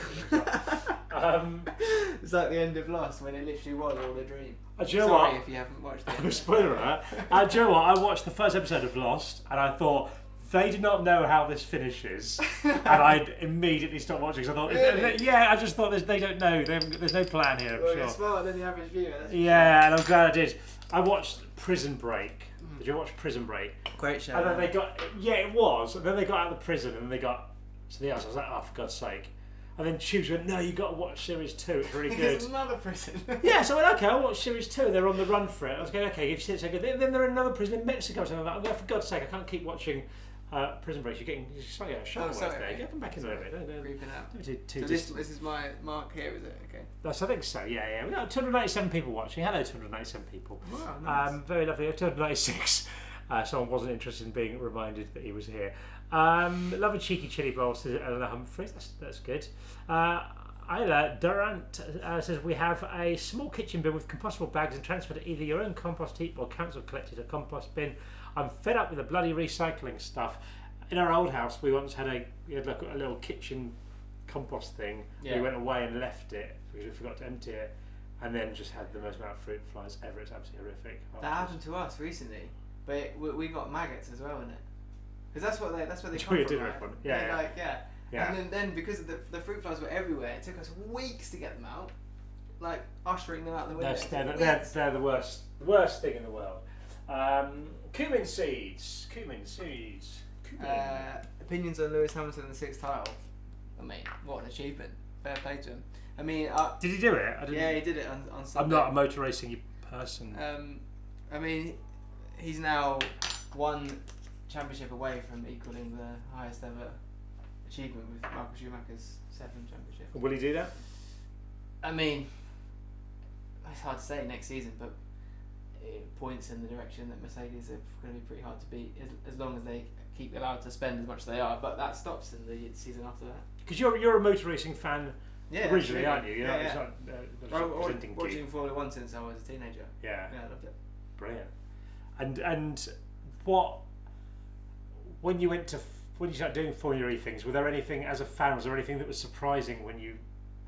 S2: it's like the end of Lost when it literally was all a dream.
S1: Do you know
S2: Sorry
S1: what?
S2: if you haven't watched it.
S1: Spoiler alert. Do you know what? I watched the first episode of Lost and I thought they do not know how this finishes, and I immediately stopped watching because I thought,
S2: really?
S1: yeah, I just thought they don't know. There's no plan here. I'm
S2: Well,
S1: sure.
S2: you're smarter than the average viewer.
S1: Yeah, and I'm glad I did. I watched Prison Break. Did you watch Prison Break?
S2: Great show.
S1: And then they got it was, and then they got out of the prison and they got something else. I was like, oh, for God's sake. And then Tubes went, no, you got to watch series 2. It's really good.
S2: It's another prison.
S1: Yeah, so I went, okay, I'll watch series 2. They're on the run for it. I was going, okay, if it's so good. Then they're in another prison in Mexico. So I'm like, oh, for God's sake, I can't keep watching Prison Break. You're slightly out of shot there. Get them back in there a bit.
S2: Creeping out.
S1: Too
S2: So this is my mark here, is it? Okay.
S1: That's, I think so, yeah. We got 297 people watching. Hello, 297 people.
S2: Wow, nice.
S1: Very lovely. 296. Someone wasn't interested in being reminded that he was here. Love a cheeky chili bowl, says Eleanor Humphreys. That's good. Isla Durant says we have a small kitchen bin with compostable bags and transfer to either your own compost heap or council collected a compost bin. I'm fed up with the bloody recycling stuff. In our old house, we once had a little kitchen compost thing.
S2: Yeah.
S1: We went away and left it because we forgot to empty it, and then just had the most amount of fruit flies ever. It's absolutely horrific.
S2: That happened to us recently, but we got maggots as well in it. Because that's what they come from. Right? Yeah. And then because the fruit flies were everywhere, it took us weeks to get them out, like ushering them out the window.
S1: They're the worst thing in the world. Cumin seeds.
S2: Opinions on Lewis Hamilton and the sixth title. I mean, what an achievement! Fair play to him. I mean,
S1: did he do it?
S2: Yeah, he did it on Sunday.
S1: I'm not a motor racing person.
S2: I mean, he's now one championship away from equaling the highest ever achievement with Michael Schumacher's 7 championships.
S1: Will he do that?
S2: I mean, it's hard to say next season, but it points in the direction that Mercedes are going to be pretty hard to beat as long as they keep allowed to spend as much as they are. But that stops in the season after that. Because
S1: you're a motor racing fan originally,
S2: absolutely.
S1: aren't you?
S2: I've watching Formula 1 since I was a teenager.
S1: Yeah,
S2: I loved it.
S1: Brilliant. And what when you started doing Formula E things, were there anything as a fan? Was there anything that was surprising when you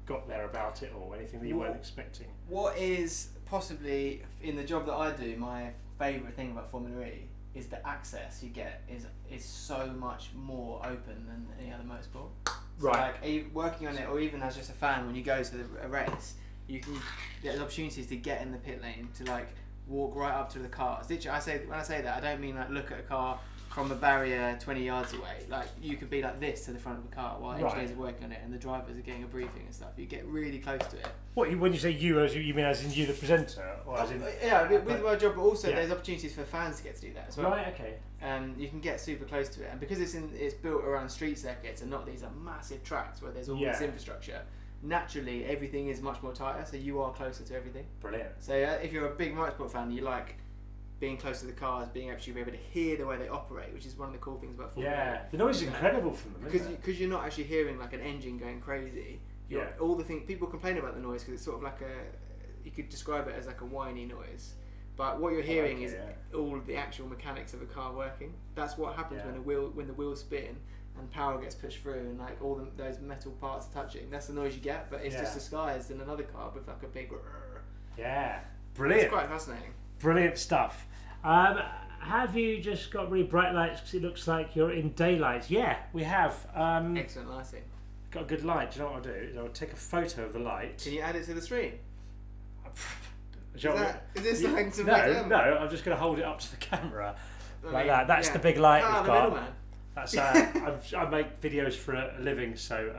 S1: got there about it, or anything that you weren't expecting?
S2: What is possibly in the job that I do my favourite thing about Formula E is the access you get is so much more open than any other motorsport. So
S1: right.
S2: Like working on it, or even as just a fan, when you go to a race, you can get opportunities to get in the pit lane, to like walk right up to the cars. Literally, when I say that, I don't mean like look at a car from a barrier 20 yards away. Like you could be like this to the front of the car while engineers are working on it and the drivers are getting a briefing and stuff. You get really close to it.
S1: What, when you say you mean as in you the presenter, or as in?
S2: Yeah, with my job, but also there's opportunities for fans to get to do that as well.
S1: Right. Okay.
S2: You can get super close to it, and because it's built around street circuits and not these massive tracks where there's all this infrastructure. Naturally, everything is much more tighter, so you are closer to everything.
S1: Brilliant.
S2: So if you're a big motorsport fan, you like being close to the cars, being able to hear the way they operate, which is one of the cool things about Formula 1.
S1: The noise is incredible from them,
S2: because you're not actually hearing like an engine going crazy. All the things people complain about the noise because it's sort of like you could describe it as like a whiny noise, but what you're hearing is all of the actual mechanics of a car working. That's what happens when the wheels spin and power gets pushed through and like all those metal parts are touching. That's the noise you get, but it's just disguised in another car with like a big. Brilliant. It's quite fascinating.
S1: Brilliant stuff. Have you just got really bright lights because it looks like you're in daylight? Yeah, we have.
S2: Excellent lighting.
S1: Got a good light. Do you know what I'll do? Is I'll take a photo of the light.
S2: Can you add it to the stream? Is this something to make
S1: No, I'm just going to hold it up to the camera like that. That's the big light we've got.
S2: Middleman.
S1: That's I make videos for a living, so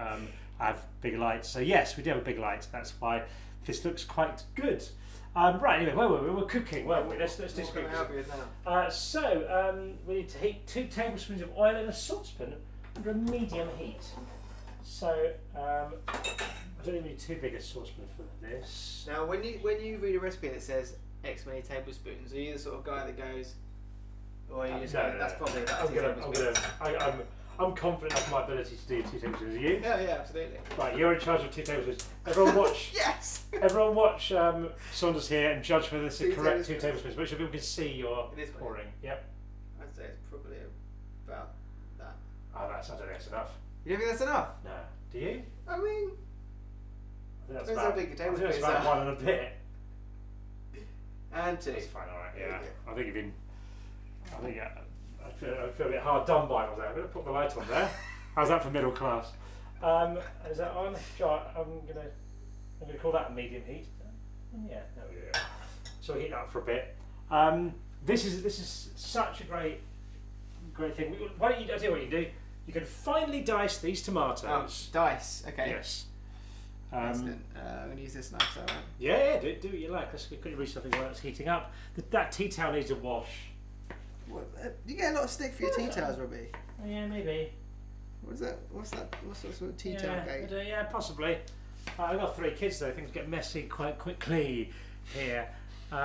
S1: I have big lights. So yes, we do have a big light. That's why this looks quite good. Right, anyway, where were we? We're cooking, weren't we? Let's do some
S2: What can I
S1: cooking.
S2: help you with now?
S1: We need to heat 2 tablespoons of oil in a saucepan under a medium heat. So, I don't even need too big a saucepan for this.
S2: Now, when you read a recipe that says X many tablespoons, are you the sort of guy that goes, or are you just like, that's probably about 2 tablespoons?
S1: I'm confident of my ability to do 2 tablespoons. Are you?
S2: Yeah, absolutely.
S1: Right, you're in charge of 2 tablespoons. Everyone watch.
S2: Yes.
S1: Everyone watch Saunders here and judge whether this is
S2: 2
S1: correct. 2
S2: tablespoons.
S1: tablespoons. Make sure people can see your
S2: It is
S1: pouring. Yep.
S2: I'd say it's probably about that.
S1: Oh, I don't think that's enough.
S2: You don't think that's enough?
S1: No. Do you?
S2: I mean,
S1: I think that's
S2: depends
S1: about,
S2: how big your
S1: I think that's
S2: tablespoons
S1: about
S2: are.
S1: 1 and a bit.
S2: And 2.
S1: That's fine, alright, yeah.
S2: Okay.
S1: I think you've been. I feel a bit hard done by was there. I'm going to put the light on there. How's that for middle class? Is that on? I'm gonna call that a medium heat. Yeah, there we go. So we heat that up for a bit. This is such a great thing. Why don't you? I tell you what you can do. You can finely dice these tomatoes.
S2: Dice. Okay.
S1: Yes.
S2: Excellent. I'm going to use this knife, so right?
S1: Yeah, do what you like. Let's quickly read something while it's heating up. That tea towel needs a wash.
S2: What, you get a lot of stick for your tea towels, Robbie.
S1: Oh, yeah, maybe.
S2: What's that? What's sort of tea towel gate?
S1: Yeah, possibly. I've got 3 kids though. Things get messy quite quickly here. Where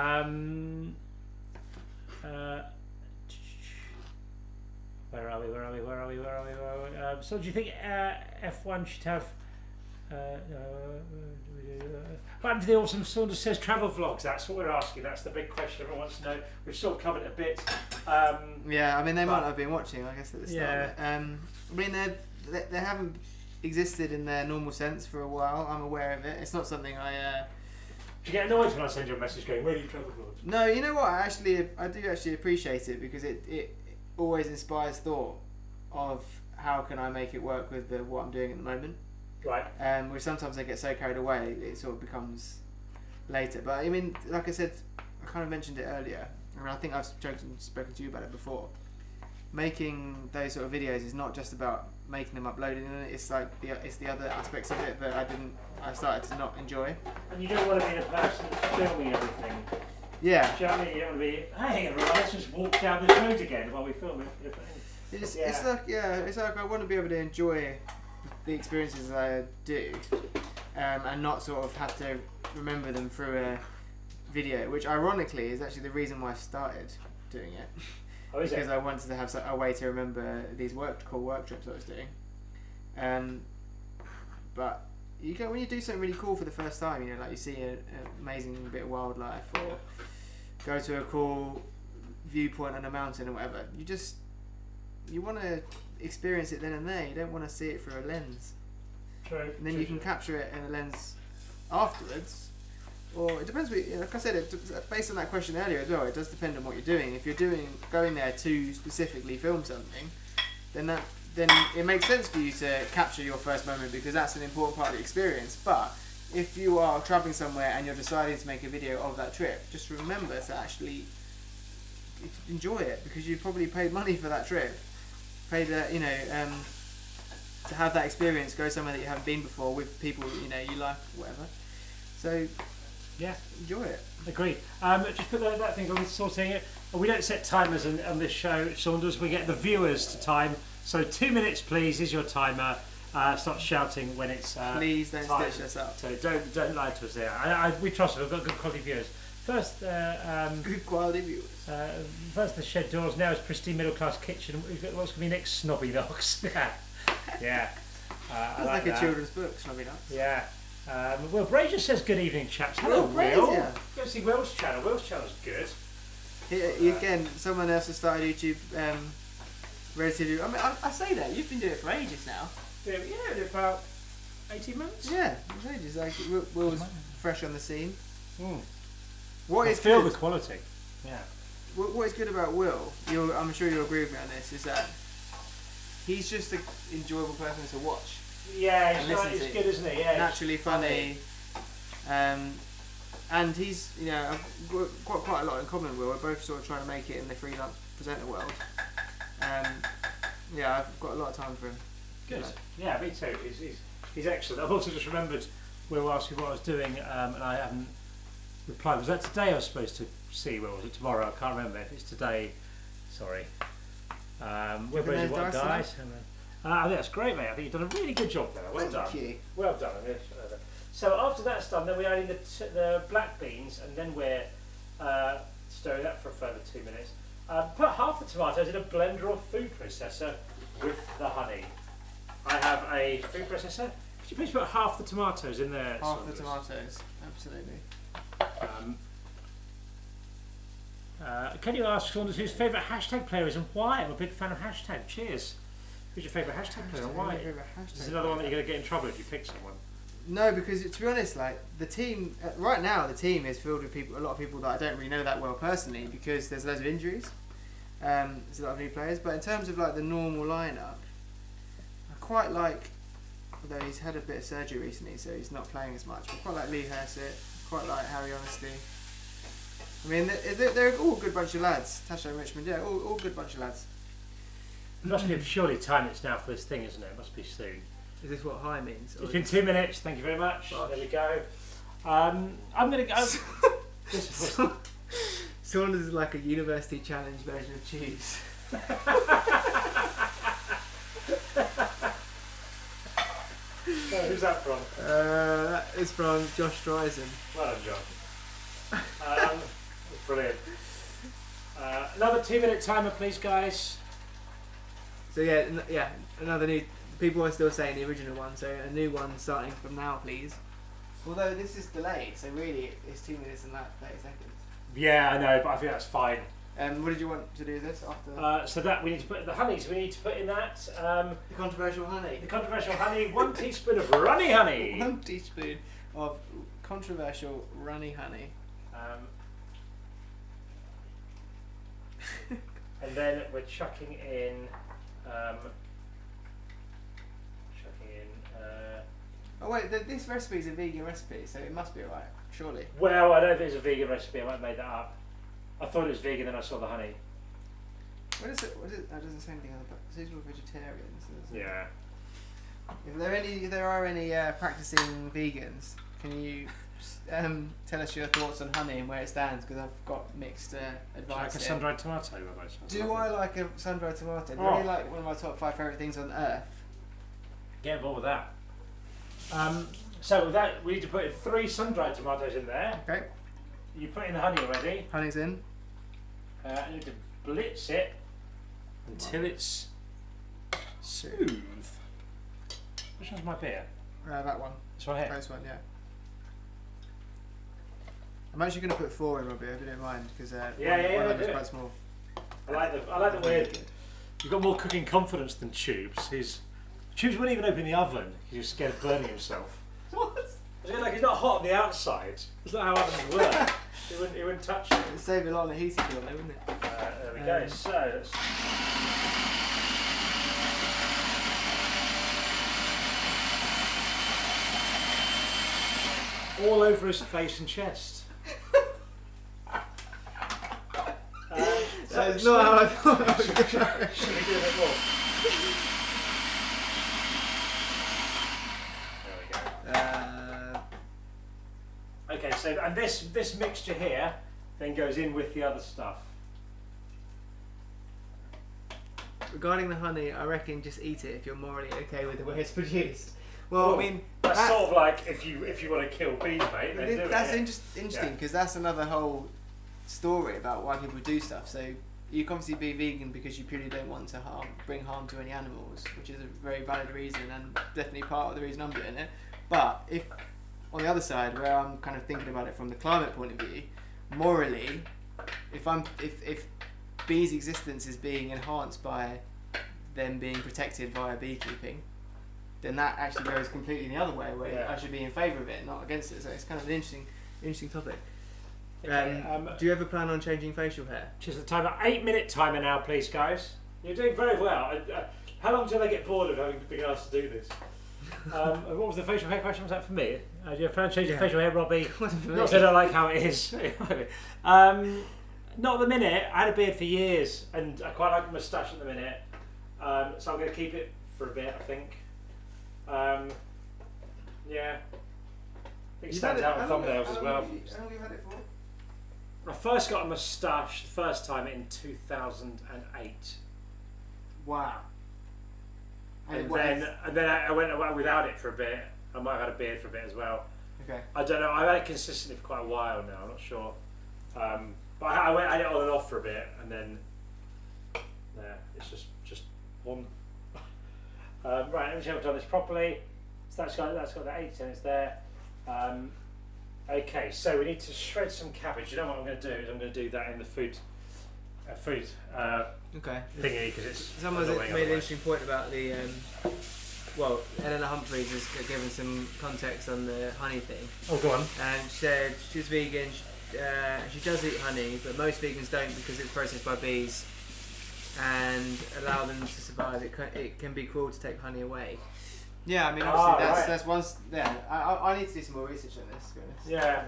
S1: are we? So do you think F1 should have? What happened to the awesome Saunders Says travel vlogs? That's what we're asking. That's the big question everyone wants to know. We've sort of covered it a bit.
S2: Yeah, I mean they might not have been watching. I guess at the start.
S1: Yeah.
S2: I mean they haven't existed in their normal sense for a while. I'm aware of it. It's not something I.
S1: Do you get annoyed when I send you a message going, "Where are you travel vlogs?"
S2: No, you know what? I do actually appreciate it because it always inspires thought of how can I make it work with what I'm doing at the moment.
S1: Right.
S2: Where sometimes I get so carried away, it sort of becomes later. But I mean, like I said, I kind of mentioned it earlier, and I think I've spoken to you about it before. Making those sort of videos is not just about making them, uploading them. It's like it's the other aspects of it that I started to not enjoy.
S1: And you don't want to be the person filming everything.
S2: Yeah.
S1: Do you know what I mean? You don't want to be, hey everyone, let's just walk down this road again while we film it.
S2: It's like I want to be able to enjoy the experiences I do, and not sort of have to remember them through a video, which ironically is actually the reason why I started doing it.
S1: Oh, is
S2: because
S1: it?
S2: I wanted to have a way to remember these cool work trips I was doing. But when you do something really cool for the first time, you know, like you see an amazing bit of wildlife or go to a cool viewpoint on a mountain or whatever, you want to experience it then and there. You don't want to see it through a lens.
S1: True.
S2: And then you can capture it in a lens afterwards. Or it depends. Like I said, based on that question earlier as well, it does depend on what you're doing. If you're going there to specifically film something, then it makes sense for you to capture your first moment because that's an important part of the experience. But if you are traveling somewhere and you're deciding to make a video of that trip, just remember to actually enjoy it because you probably paid money for that trip. Paid to have that experience, go somewhere that you haven't been before with people you like, whatever. So
S1: yeah,
S2: enjoy it.
S1: Agreed. Just put that thing on sorting it. We don't set timers on this show, Saunders. We get the viewers to time. So 2 minutes, please, is your timer. Start shouting when it's
S2: please don't
S1: time.
S2: stitch us up.
S1: So don't lie to us there. We trust it. We've got good quality viewers. First,
S2: good quality viewers.
S1: First, the shed doors. Now it's pristine middle class kitchen. What's going to be next? Snobby Knocks. Yeah.
S2: That's like a children's book, Snobby Knocks.
S1: Yeah. Will Bray just says good evening, chaps. Hello, Will.
S2: Yeah.
S1: Go see Will's channel. Will's channel's good.
S2: Again, someone else has started YouTube relatively. I mean, I say that you've been doing it for ages now.
S1: Yeah, about 18 months.
S2: Yeah, it's ages. Like Will's fresh on the scene.
S1: Mm.
S2: What is
S1: feel
S2: good,
S1: the quality. Yeah.
S2: What is good about Will? I'm sure you'll agree with me on this. Is that he's just an enjoyable person to watch.
S1: Yeah, he's good, isn't he? Yeah,
S2: naturally funny. And he's, I've got quite a lot in common with Will. We're both sort of trying to make it in the freelance presenter world. Yeah, I've got a lot of time for him.
S1: Good. Yeah, me too. He's excellent. I've also just remembered Will asked me what I was doing, and I haven't reply. Was that today I was supposed to see? Well, was it tomorrow? I can't remember. If it's today, sorry. We're busy, what, guys? I think that's great, mate. I think you've done a really good job there. Well done.
S2: Thank you.
S1: Well done. So after that's done, then we're adding the black beans, and then we're stirring that for a further 2 minutes. Put half the tomatoes in a blender or food processor with the honey. I have a food processor. Could you please put half the tomatoes in there?
S2: Half
S1: Saunders?
S2: the tomatoes, absolutely.
S1: Can you ask Saunders whose favourite hashtag player is and why? I'm a big fan of hashtag. Cheers. Who's your favourite hashtag player and why? This is another one that you're going to get in trouble if you pick someone.
S2: No, because to be honest, like the team right now, the team is filled with people, a lot of people that I don't really know that well personally, because there's loads of injuries. There's a lot of new players, but in terms of like the normal lineup, I quite like. Although he's had a bit of surgery recently, so he's not playing as much. But I quite like Lee Hersett. Quite like Harry Honesty. I mean, they're all a good bunch of lads. Tasha Richmond, yeah, all good bunch of lads.
S1: It must be surely time it's now for this thing, isn't it? It must be soon.
S2: Is this what high means?
S1: It's been 2 minutes. Thank you very much.
S2: Gosh.
S1: There we go. I'm going to go.
S2: Saunders is like a university challenge version of Cheese.
S1: Who's that from?
S2: That is from Josh Streisand.
S1: Well done, John. Brilliant. Another 2 minute timer, please, guys.
S2: So yeah, another new. People are still saying the original one, so a new one starting from now, please. Although this is delayed, so really it's 2 minutes and 30 seconds.
S1: Yeah, I know, but I think that's fine.
S2: What did you want to do this after?
S1: So that we need to put the honey. So we need to put in that
S2: the controversial honey.
S1: the controversial honey. 1 teaspoon of runny honey.
S2: 1 teaspoon of controversial runny honey.
S1: And then we're chucking in.
S2: Oh wait, this recipe is a vegan recipe, so it must be alright, surely.
S1: Well, I don't think it's a vegan recipe. I might have made that up. I thought it was vegan, then I saw the honey.
S2: What is it? That doesn't say anything on the back. Suitable vegetarians.
S1: Yeah.
S2: If there are any practicing vegans, can you tell us your thoughts on honey and where it stands? Because I've got mixed advice.
S1: Like a sun-dried tomato,
S2: Do I like a sun-dried tomato?
S1: Oh.
S2: Really like one of my top 5 favourite things on earth.
S1: Get involved with that. So with that, we need to put in 3 sun-dried tomatoes in there.
S2: Okay.
S1: You put in the honey already.
S2: Honey's in.
S1: You need to blitz it until it's smooth. Which one's my beer?
S2: That one.
S1: This one here.
S2: This one, yeah. I'm actually going to put 4 in, Robbie, if you don't mind, because one of them is quite small.
S1: I like the way you've got more cooking confidence than Tubes. Tubes wouldn't even open the oven. He was scared of burning himself.
S2: What?
S1: I was like, he's not hot on the outside. That's not how ovens work. He wouldn't touch it.
S2: It'd save a lot on the heating bill, though, wouldn't it?
S1: There we go. So let's. All over his face and chest.
S2: That's not how I thought it was going.
S1: Should we do a bit more? Okay, so and this mixture here then goes in with the other stuff.
S2: Regarding the honey, I reckon just eat it if you're morally okay with the way it's produced. Well, I mean,
S1: that's sort of like if you want to kill bees, mate. Then do
S2: that's
S1: it.
S2: interesting because that's another whole story about why people do stuff. So you can obviously be vegan because you purely don't want to bring harm to any animals, which is a very valid reason and definitely part of the reason I'm doing it. But if on the other side, where I'm kind of thinking about it from the climate point of view, morally, if bees' existence is being enhanced by them being protected via beekeeping, then that actually goes completely the other way, where I should be in favour of it, not against it. So it's kind of an interesting topic.
S1: Okay,
S2: do you ever plan on changing facial hair?
S1: Just the timer, 8 minute timer now, please, guys. You're doing very well. How long till I get bored of having been asked to do this? What was the facial hair question? Was that for me? Do you plan on changing facial hair, Robbie? Not saying I like how it is. Not at the minute. I had a beard for years, and I quite like a moustache at the minute. So I'm going to keep it for a bit, I think. Yeah. It stands out on thumbnails as well.
S2: How long have you had it for?
S1: I first got a moustache the first time in 2008.
S2: Wow.
S1: And then I went away without it for a bit. I might have had a beard for a bit as well.
S2: Okay.
S1: I don't know. I've had it consistently for quite a while now. I'm not sure. But I had it on and off for a bit, and then it's just one. Right, let me see if I've done this properly. So that's got the 80 cents there. Okay, so we need to shred some cabbage. You know what I'm going to do is I'm going to do that in the food
S2: okay.
S1: thingy because it's.
S2: Someone's made an interesting point about the. Well, Eleanor Humphreys has given some context on the honey thing.
S1: Oh, go on.
S2: And she said she's vegan. She does eat honey, but most vegans don't because it's processed by bees and allow them to survive. It can be cruel to take honey away. Yeah, I mean, obviously that's one. Yeah, I need to do some more research on this. To be honest.
S1: Yeah.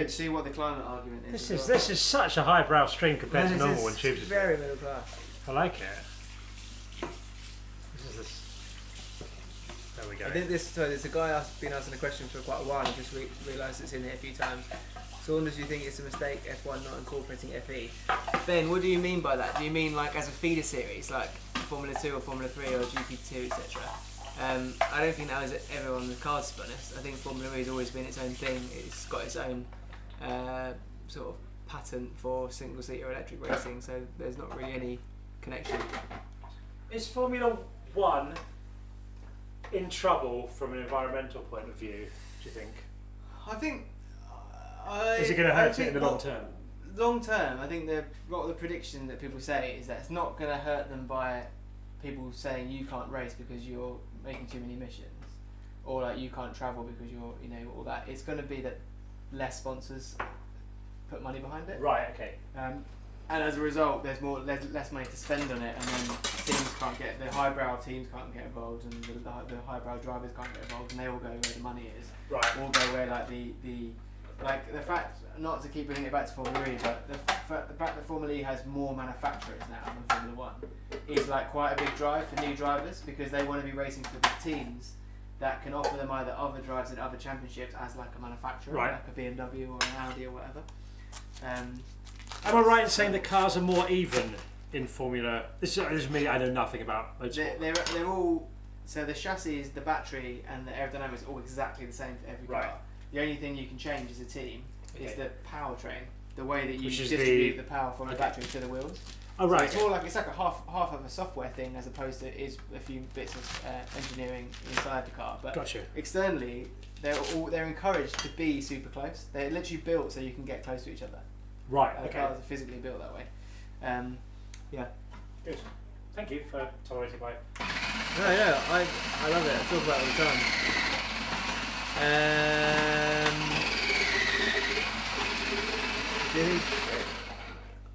S2: See what the climate argument is.
S1: This is such a highbrow stream compared to normal one. Tubes.
S2: Very middle class.
S1: I like it. There we go.
S2: I think there's a guy been asking a question for quite a while and just realised it's in it a few times. Saunders, do you think it's a mistake F1 not incorporating FE? Ben, what do you mean by that? Do you mean like as a feeder series, like Formula 2 or Formula 3 or GP2, etc.? I don't think that was ever on the cards, to be honest. I think Formula 3 has always been its own thing. It's got its own sort of patent for single-seater electric racing, so there's not really any connection.
S1: Is Formula 1 in trouble from an environmental point of view, do you think?
S2: I think...
S1: is it going to hurt it in the long term?
S2: Long term, I think the prediction that people say is that it's not going to hurt them by people saying you can't race because you're making too many emissions, or like you can't travel because you're, all that. It's going to be that less sponsors put money behind it.
S1: Right. Okay.
S2: And as a result, there's less money to spend on it, and then the highbrow teams can't get involved, and the highbrow drivers can't get involved, and they all go where the money is.
S1: Right.
S2: All go where the fact, not to keep bringing it back to Formula E, but the fact that Formula E has more manufacturers now than Formula 1 is like quite a big drive for new drivers, because they want to be racing for the teams that can offer them either other drives in other championships as like a manufacturer,
S1: right,
S2: like a BMW or an Audi or whatever.
S1: Am I right in saying the cars are more even in Formula? This is me. I know nothing about motorsport.
S2: They're all, so the chassis, the battery, and the aerodynamics are all exactly the same for every car. The only thing you can change as a team is the powertrain, the way that you distribute the power from the battery to the wheels.
S1: Oh, right.
S2: So it's like a half of a software thing as opposed to is a few bits of engineering inside the car. But
S1: gotcha.
S2: Externally, they're encouraged to be super close. They're literally built so you can get close to each other.
S1: Right.
S2: The cars are physically built that way. Yeah.
S1: Good. Thank you for tolerating my.
S2: No, I love it. I talk about it all the time. Do you think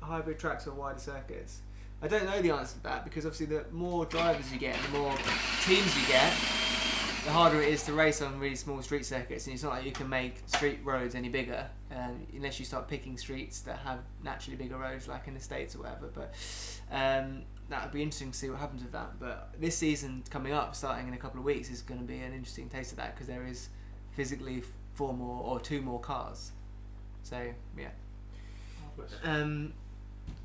S2: hybrid tracks or wider circuits? I don't know the answer to that, because obviously the more drivers you get, the more teams you get, the harder it is to race on really small street circuits, and it's not like you can make street roads any bigger unless you start picking streets that have naturally bigger roads like in the States or whatever. But that would be interesting to see what happens with that. But this season coming up, starting in a couple of weeks, is going to be an interesting taste of that, because there is physically 4 more or 2 more cars. So yeah.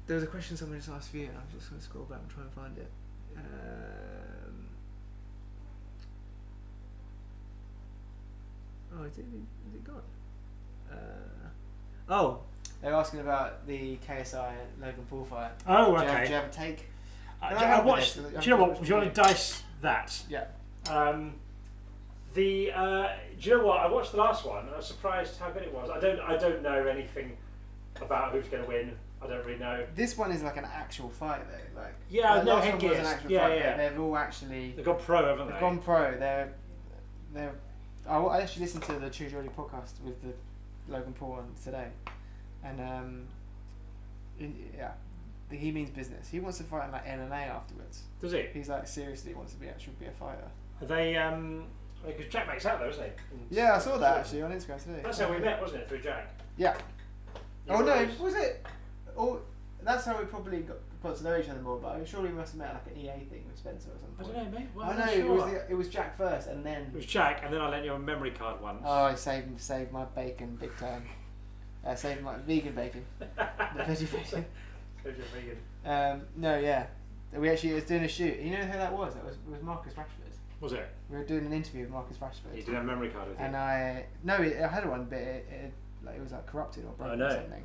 S2: There was a question someone just asked for you, and I'm just going to scroll back and try and find it. Is it gone? They're asking about the KSI Logan Paul fight.
S1: Oh, okay.
S2: Do you have a take?
S1: I watched. Do you know what? Do you want to dice that?
S2: Yeah.
S1: Do you know what? I watched the last one and I was surprised how good it was. I don't know anything about who's going to win. I don't really know.
S2: This one is like an actual fight though. Like
S1: no headgears. Yeah.
S2: They've all actually.
S1: They've gone pro, haven't they?
S2: They've gone pro. They're. I actually listened to the True Geordie podcast with the Logan Paul one today, and he means business. He wants to fight in like MMA afterwards.
S1: Does he?
S2: He's like seriously wants to be a fighter.
S1: Are they? Because Jack makes out though, isn't he?
S2: Yeah, I saw that actually on Instagram today.
S1: That's how we met, wasn't it? Through Jack.
S2: Yeah. Oh no, was it? Oh, that's how we probably got to know each other more. But I'm sure we must have met like an EA thing with Spencer or something.
S1: I don't know, mate. Well,
S2: I know it was Jack first, and then
S1: it was Jack, and then I lent you a memory card once.
S2: Oh, I saved my bacon big time. Saved my vegan bacon, the veggie bacon.
S1: Saved your vegan.
S2: No, yeah. We actually was doing a shoot. You know who that was? It was Marcus Rashford.
S1: Was it?
S2: We were doing an interview with Marcus Rashford.
S1: You didn't have a memory card with you?
S2: And I had one, but it was like corrupted or broken or something.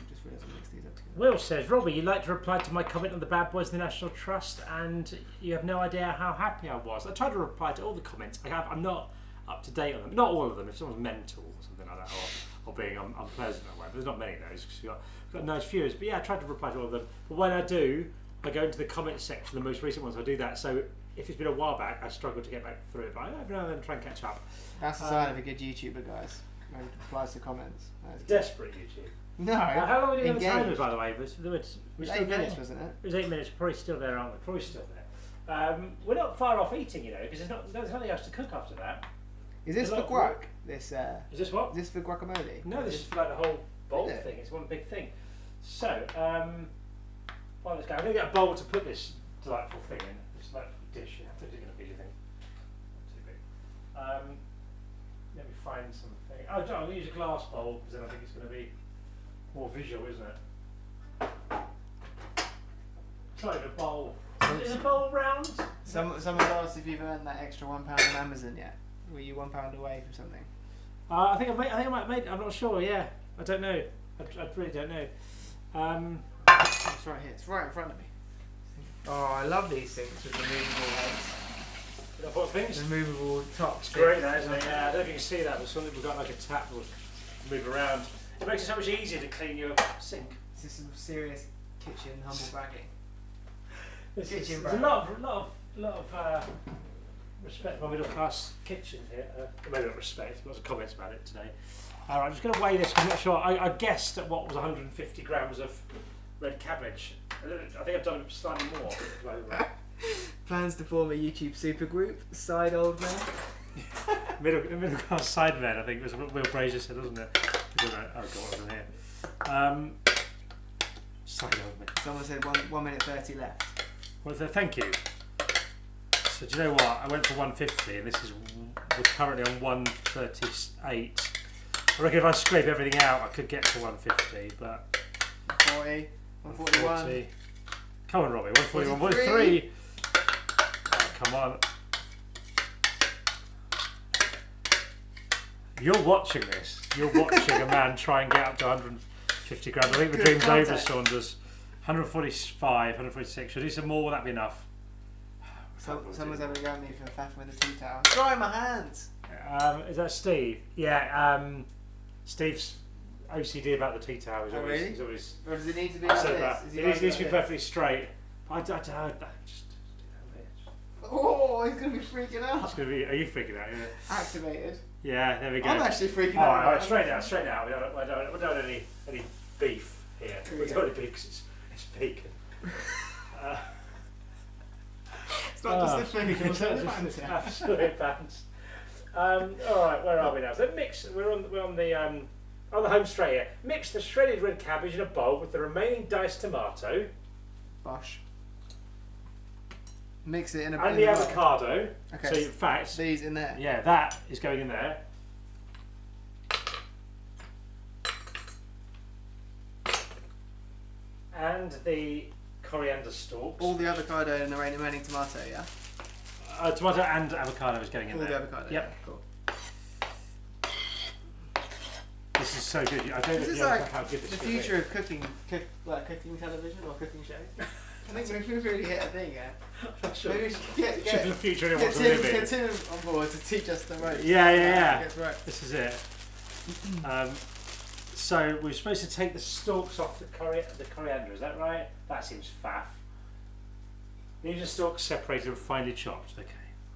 S2: Just realised I mixed these up together.
S1: Will says, Robbie, you'd like to reply to my comment on the Bad Boys of the National Trust, and you have no idea how happy I was. I tried to reply to all the comments. I'm not up to date on them. Not all of them. If someone's mental or something like that, or being unpleasant or whatever. There's not many of those because we've got nice viewers. But yeah, I tried to reply to all of them. But when I do, I go into the comments section, the most recent ones. I do that. So if it's been a while back, I struggle to get back through it. But every now and then try and catch up.
S2: That's the sign of a good YouTuber, guys. When it replies to comments.
S1: Desperate YouTube.
S2: No.
S1: How long were we doing the timer, by the way? It was
S2: 8 minutes, wasn't it?
S1: It was 8 minutes. Probably still there, aren't we? Probably still there. We're not far off eating, you know, because there's nothing else to cook after that.
S2: Is this for guac? This.
S1: Is this what?
S2: Is this for guacamole?
S1: No, this is for like the whole bowl thing. It's one big thing. So, well, let's go. I'm going to get a bowl to put this delightful thing in. This delightful dish. You have to do a bigger thing. Not too big. Let me find something. Oh, John, I'm going to use a glass bowl because then I think it's going to be more visual, isn't it? Try the bowl. Is a bowl round?
S2: Someone's asked if you've earned that extra £1 on Amazon yet. Were you £1 away from something?
S1: I think I might have made. I'm not sure. Yeah, I don't know. I really don't know.
S2: It's right here. It's right in front of me. Oh, I love these things with the movable heads.
S1: What things?
S2: The movable tops.
S1: It's great, that, isn't it? Yeah, I don't know if you can see that, but something we've got like a tap will move around. It makes it so much easier to clean your sink.
S2: This is some serious kitchen humble bragging.
S1: There's a lot of respect for my middle class kitchen here. Maybe not respect, lots of comments about it today. I'm just going to weigh this because I'm not sure. I guessed at what was 150 grams of red cabbage. I think I've done slightly more.
S2: Plans to form a YouTube supergroup. Side old man.
S1: middle class side men, I think was what Will Brazier said, wasn't it? I don't know. Oh, God, what was in here? Side old man.
S2: Someone said 1 minute 30 left.
S1: Well, thank you. So do you know what? I went for 150 and we're currently on 138. I reckon if I scrape everything out I could get to 150, but
S2: 40, 141.
S1: Come on, Robbie, 141, 143. Oh, come on. You're watching this. You're watching a man try and get up to 150 grams. I think the dream's over, Saunders. 145, 146. Should I do some more? Will that be enough?
S2: Someone's having a go at me for faffing with the tea towel. Dry my hands!
S1: Is that Steve? Yeah, Steve's OCD about the tea towel. He's always,
S2: really?
S1: He's always.
S2: Or does it need to be like this?
S1: It needs to be perfectly straight. I don't know. Just do that.
S2: Oh, he's going to be freaking out.
S1: It's gonna be. Are you freaking out? Yeah.
S2: Activated.
S1: Yeah, there we go.
S2: I'm actually freaking out.
S1: All right, straight out. We don't want any beef here. We don't want any beef because it's vegan.
S2: It's not just the food, it's the banter.
S1: Absolute banter. All right, where are we now? So mix. We're on the home straight here. Mix the shredded red cabbage in a bowl with the remaining diced tomato.
S2: Bosh. Mix it in a
S1: and the avocado.
S2: Okay.
S1: So in fact,
S2: these in there.
S1: Yeah, that is going in there. And the coriander stalks.
S2: All the avocado and the remaining tomato, yeah?
S1: Tomato and avocado is going in there.
S2: All the avocado.
S1: Yep.
S2: Yeah, cool.
S1: This is so good. I don't know how good this is.
S2: The future of cooking television or cooking shows. I think we've really hit a thing, yeah.
S1: Sure.
S2: Maybe we should get
S1: the future anyone wants to live in.
S2: Get Tim on board to teach us the ropes.
S1: Yeah.
S2: Right.
S1: This is it. So we're supposed to take the stalks off the coriander. Is that right? That seems faff. Leave the stalks separated and finely chopped. Okay,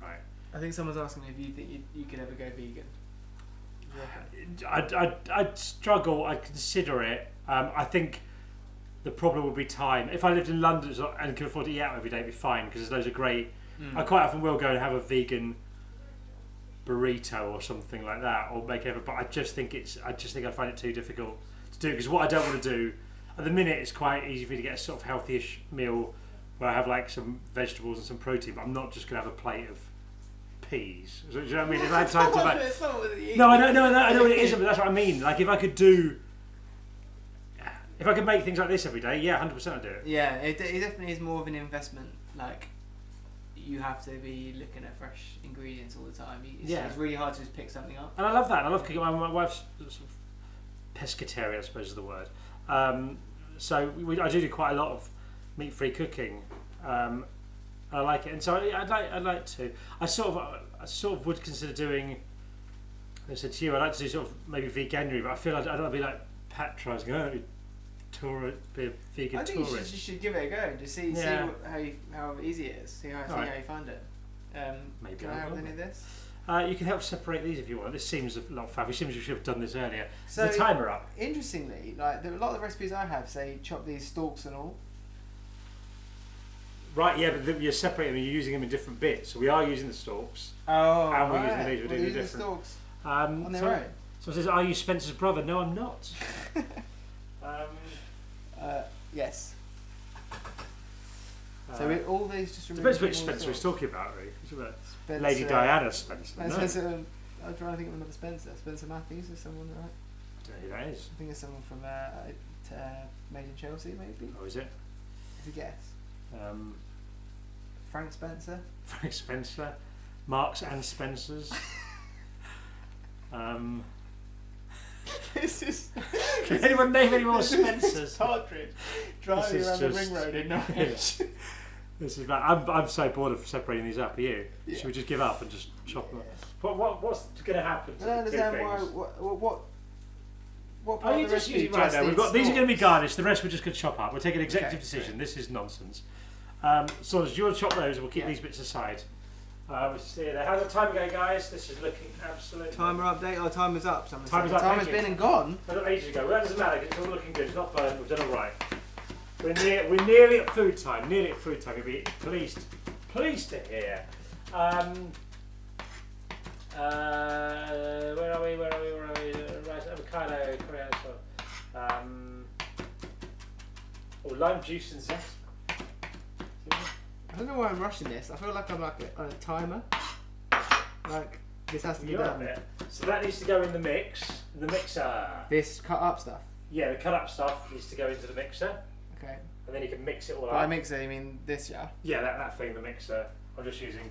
S1: right.
S2: I think someone's asking if you think you could ever go vegan.
S1: I'd struggle. I'd consider it. I think the problem would be time. If I lived in London and could afford to eat out every day, it'd be fine because there's loads of great. I quite often will go and have a vegan burrito or something like that, or make it. But I just think I'd find it too difficult to do, because what I don't want to do at the minute, it's quite easy for me to get a sort of healthy-ish meal where I have like some vegetables and some protein, but I'm not just going to have a plate of peas. Do you know what I mean? If I had time to like, no, I know what it isn't, but that's what I mean. Like if I could make things like this every day, yeah, 100% I'd do it.
S2: Yeah, it definitely is more of an investment. Like you have to be looking at fresh ingredients all the time. It's really hard to just pick something up.
S1: And I love that. And I love cooking. My wife's sort of pescatarian, I suppose is the word. So I do quite a lot of meat-free cooking. I like it, and so I'd like to. I sort of would consider doing. I said to you, I'd like to do sort of maybe veganuary, but I feel like I don't want to be like patronising. Be a vegan
S2: I think
S1: tourist.
S2: you should give it a go and just see how easy it is. See how you find it.
S1: Maybe
S2: can I help with any of this?
S1: You can help separate these if you want. This seems a lot faff. It seems you should have done this earlier.
S2: So,
S1: the timer up.
S2: Interestingly, like a lot of the recipes I have say chop these stalks and all.
S1: Right, yeah, but you're separating them. You're using them in different bits. So we are using the stalks.
S2: Oh,
S1: and we're using these. We're doing
S2: the
S1: different.
S2: Stalks on their own.
S1: So it says, "Are you Spencer's brother?" No, I'm not.
S2: Yes. So all these just
S1: depends which Spencer he's talking about, really. Lady Diana Spencer. No.
S2: Spencer, I'm trying to think of another Spencer. Spencer Matthews is someone, right?
S1: I don't know who that is.
S2: I think it's someone from Made in Chelsea, maybe.
S1: Oh, is it?
S2: It's a guess. Frank Spencer.
S1: Frank Spencer. Marks and Spencers.
S2: This is.
S1: Can anyone name any more Spencers?
S2: Partridge driving around the ring road in Norwich.
S1: This is bad. I'm so bored of separating these up. Are you? Yeah. Should we just give up and just chop them? What's going to happen?
S2: I don't understand why. What part of the recipe
S1: right now? We've got these are going to be garnished. The rest we're just going to chop up. We're taking an executive decision. This is nonsense. So do you want to chop those? We'll keep these bits aside. We'll see there. How's the timer going, guys? This is looking absolutely.
S2: Timer update. Oh, timer's up.
S1: Timer's up.
S2: Timer's been and gone.
S1: I got ages ago. Well, that doesn't matter. It's all looking good. It's not burned. We've done all right. We're nearly at food time. Nearly at food time. You'll be pleased to hear. Where are we? Rice, avocado, coriander. Lime juice and zest.
S2: I don't know why I'm rushing this. I feel like I'm like on a timer. Like this has to be done.
S1: So that needs to go in the mix. The mixer.
S2: This cut up stuff.
S1: Yeah, the cut up stuff needs to go into the mixer.
S2: Okay.
S1: And then you can mix it all up.
S2: By mixer, you mean this, yeah?
S1: Yeah, that thing, the mixer. I'm just using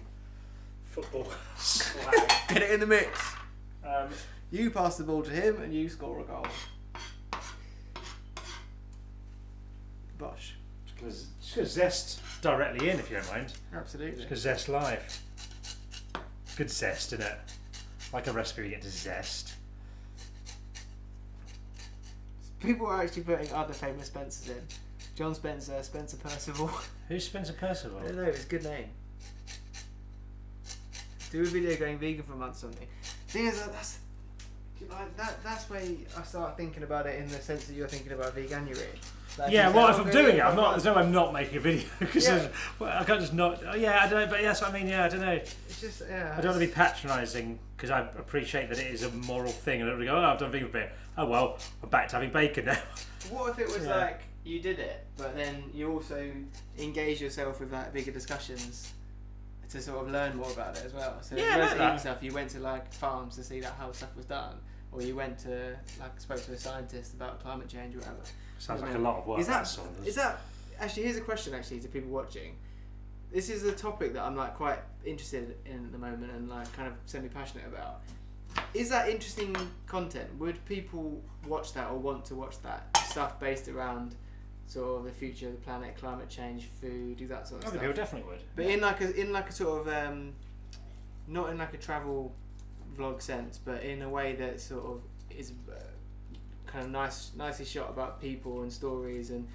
S1: football slang.
S2: Get it in the mix. You pass the ball to him and you score a goal. Bosh.
S1: Just gonna zest directly in, if you don't mind.
S2: Absolutely.
S1: Just gonna zest live. Good zest, isn't it? Like a recipe, you get to zest.
S2: People are actually putting other famous Spencers in. John Spencer, Spencer Percival.
S1: Who's Spencer Percival?
S2: I don't know, it's a good name. Do a video going vegan for a month or something. Thing is, that's where I start thinking about it in the sense that you're thinking about veganuary. Like,
S1: yeah, well, if I'm doing it, there's no way I'm not making a video because I can't just not. Oh, yeah, I don't know, but that's what I mean. Yeah, I don't know.
S2: It's just
S1: I don't want to be patronising because I appreciate that it is a moral thing, and I don't want to go, oh, I've done vegan for it. Oh well, I'm back to having bacon now.
S2: What if it was like you did it, but then you also engage yourself with like bigger discussions to sort of learn more about it as well. So as well as eating stuff, you went to like farms to see that how stuff was done, or you went to like spoke to a scientist about climate change or whatever.
S1: Sounds like a lot of work.
S2: Is that actually? Here's a question actually to people watching. This is a topic that I'm like quite interested in at the moment and like kind of semi-passionate about. Is that interesting content? Would people watch that or want to watch that stuff based around sort of the future of the planet, climate change, food, do that sort of stuff?
S1: People definitely would.
S2: But in like a sort of not in like a travel vlog sense, but in a way that sort of is kind of nicely shot about people and stories and